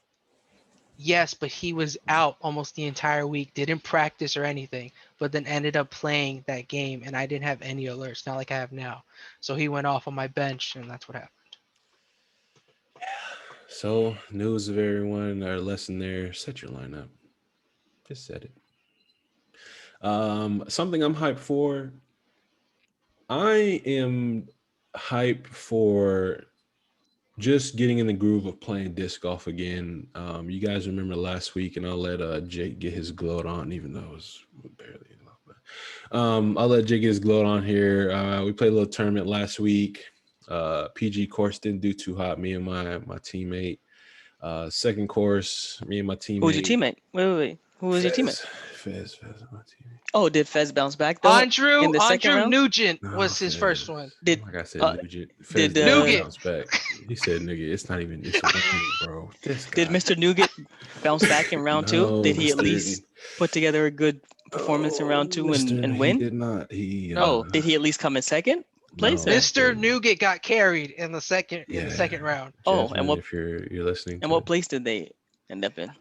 yes, but he was out almost the entire week, didn't practice or anything, but then ended up playing that game, and I didn't have any alerts, not like I have now. So he went off on my bench, and that's what happened. So, news of everyone, our lesson there: set your lineup. Just set it. Something I'm hyped for. I am hyped for just getting in the groove of playing disc golf again. You guys remember last week, and I'll let Jake get his gloat on, even though it was barely enough. But, I'll let Jake get his gloat on here. We played a little tournament last week. PG course didn't do too hot. Me and my teammate. Second course, me and my teammate. Who was your teammate? Wait. Who was your teammate? Fez, my teammate. Oh, did Fez bounce back though? Andrew in the second round? Nugent No, was his first Fez. one. Did Like I said, Nugent. did, Fez did not Nougat. bounce back. He said, "Nigga, it's not even. It's winning, bro." This did guy. Mr. Nougat bounce back in round 2? No, Did he at Mr. least put together a good performance in round 2 Mr. and He win? did not. He. Oh, did he at least come in second place? No. or- Mr. Nougat got carried in the second Yeah. round. Oh, and Jasmine, what- if you're listening? And what place did they end up in?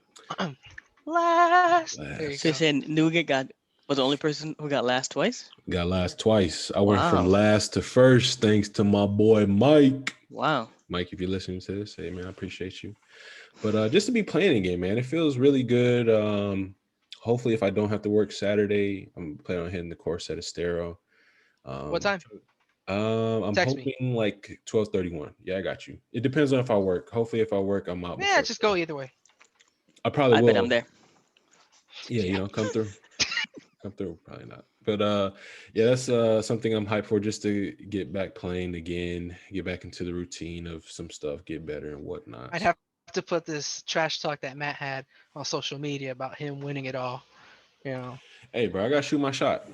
Last. There you Last. So you're go. saying Nougat was the only person who got last twice? Got last twice. I went from Wow. last to first thanks to my boy Mike. Wow. Mike, if you're listening to this, hey man, I appreciate you. But just to be playing a game, man, it feels really good. Hopefully, if I don't have to work Saturday, I'm planning on hitting the course at Estero. What time? I'm Text me. hoping like 12:31. Yeah, I got you. It depends on if I work. Hopefully, if I work, I'm out. Yeah, before just 12. go either way. I probably I will. bet I'm there. Yeah, come through. Come through. Probably not. But yeah, that's something I'm hyped for, just to get back playing again, get back into the routine of some stuff, get better and whatnot. I'd have to put this trash talk that Matt had on social media about him winning it all. Hey, bro, I gotta shoot my shot.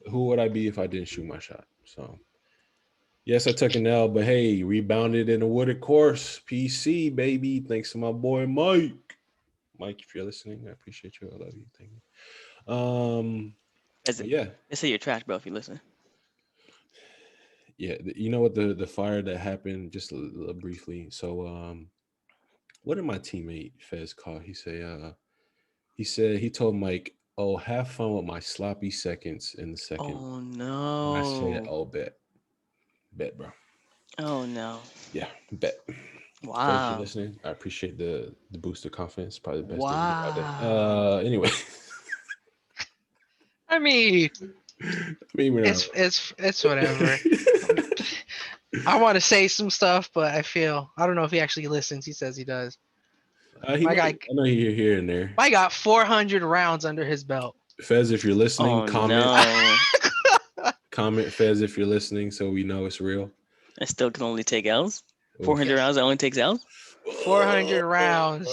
Who would I be if I didn't shoot my shot? So, yes, I took an L, but hey, rebounded in a wooded course. PC, baby. Thanks to my boy Mike. Mike, if you're listening, I appreciate you. I love you. Thank you. As Yeah. They say you're trash, bro, if you listen. Yeah, you know what, the fire that happened, just briefly. So what did my teammate Fez call? He said he told Mike, "Oh, have fun with my sloppy seconds in the second." Oh And I said, no. "Oh, bet, bro." Oh no. Yeah, bet. Fez, you're Wow. listening. I appreciate the boost of confidence. Probably the best thing Wow. about that. Anyway, I mean, we're not- it's whatever. I want to say some stuff, but I don't know if he actually listens. He says he does. He my might- guy- I know you're here and there. I got 400 rounds under his belt. Fez, if you're listening, Oh comment. no. Comment, Fez, if you're listening, so we know it's real. I still can only take L's. Oof. 400 rounds, I only takes L's. 400 rounds.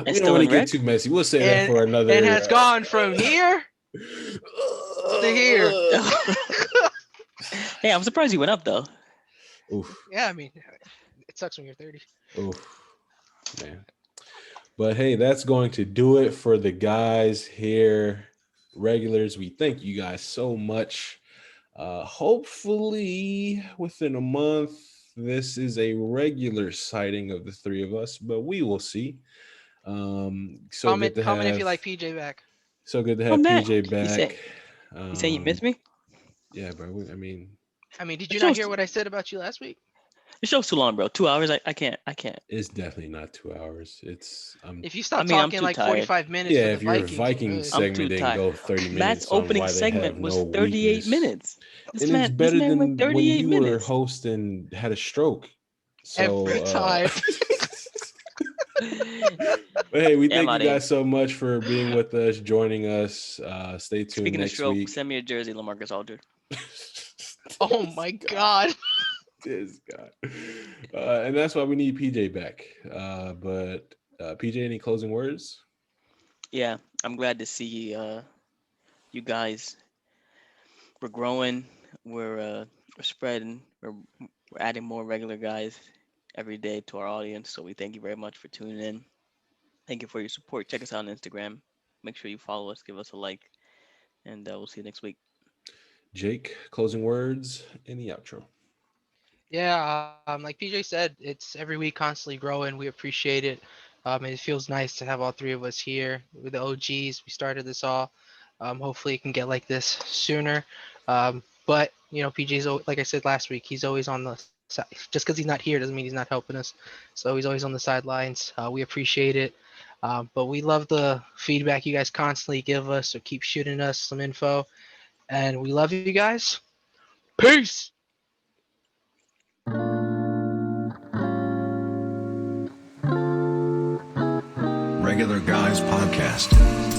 We still don't want in to get rec? too messy. We'll say that And- for another. And has gone from here. here. Hey, I'm surprised you went up though. Oof, Yeah, I mean, it sucks when you're 30. oof, man. But hey, that's going to do it for the guys here regulars, we thank you guys so much. Hopefully, within a month, this is a regular sighting of the three of us, but we will see. So good to Comment if you have like PJ back. so good to Oh, have Matt, PJ you say back. you saying you miss me? Yeah, bro. I mean, I mean, did The you not show's hear what I said about you last week? the show's too long, bro. 2 hours. I can't. it's definitely not 2 hours. If you I stop mean, I'm talking too like tired. 45 minutes for yeah. the If your Vikings, we're Viking good. I'm segment too didn't tired. go 30 Matt's minutes on opening why they segment have was no 38 weakness, minutes. and it's This better man went than when 38 you were minutes. hosting had a stroke. Every So, time. but hey, we Yeah, I'm thank you out of here. guys so much for being with us, joining us. Stay tuned Speaking of next stroke, week. send me a jersey, LaMarcus Aldridge. Oh my God. This guy. And that's why we need PJ back. But PJ, any closing words? Yeah, I'm glad to see you guys. We're growing. We're spreading. We're adding more regular guys every day to our audience. So we thank you very much for tuning in. Thank you for your support. Check us out on Instagram. Make sure you follow us, give us a like, and we'll see you next week. Jake, closing words in the outro. Yeah, like PJ said, it's every week constantly growing. We appreciate it. And it feels nice to have all three of us here with the OGs. We started this all. Hopefully, it can get like this sooner. But PJ's like I said last week, he's always on the side. Just because he's not here doesn't mean he's not helping us. So he's always on the sidelines. We appreciate it. But we love the feedback you guys constantly give us. So keep shooting us some info. And we love you guys. Peace. Regular Guys Podcast.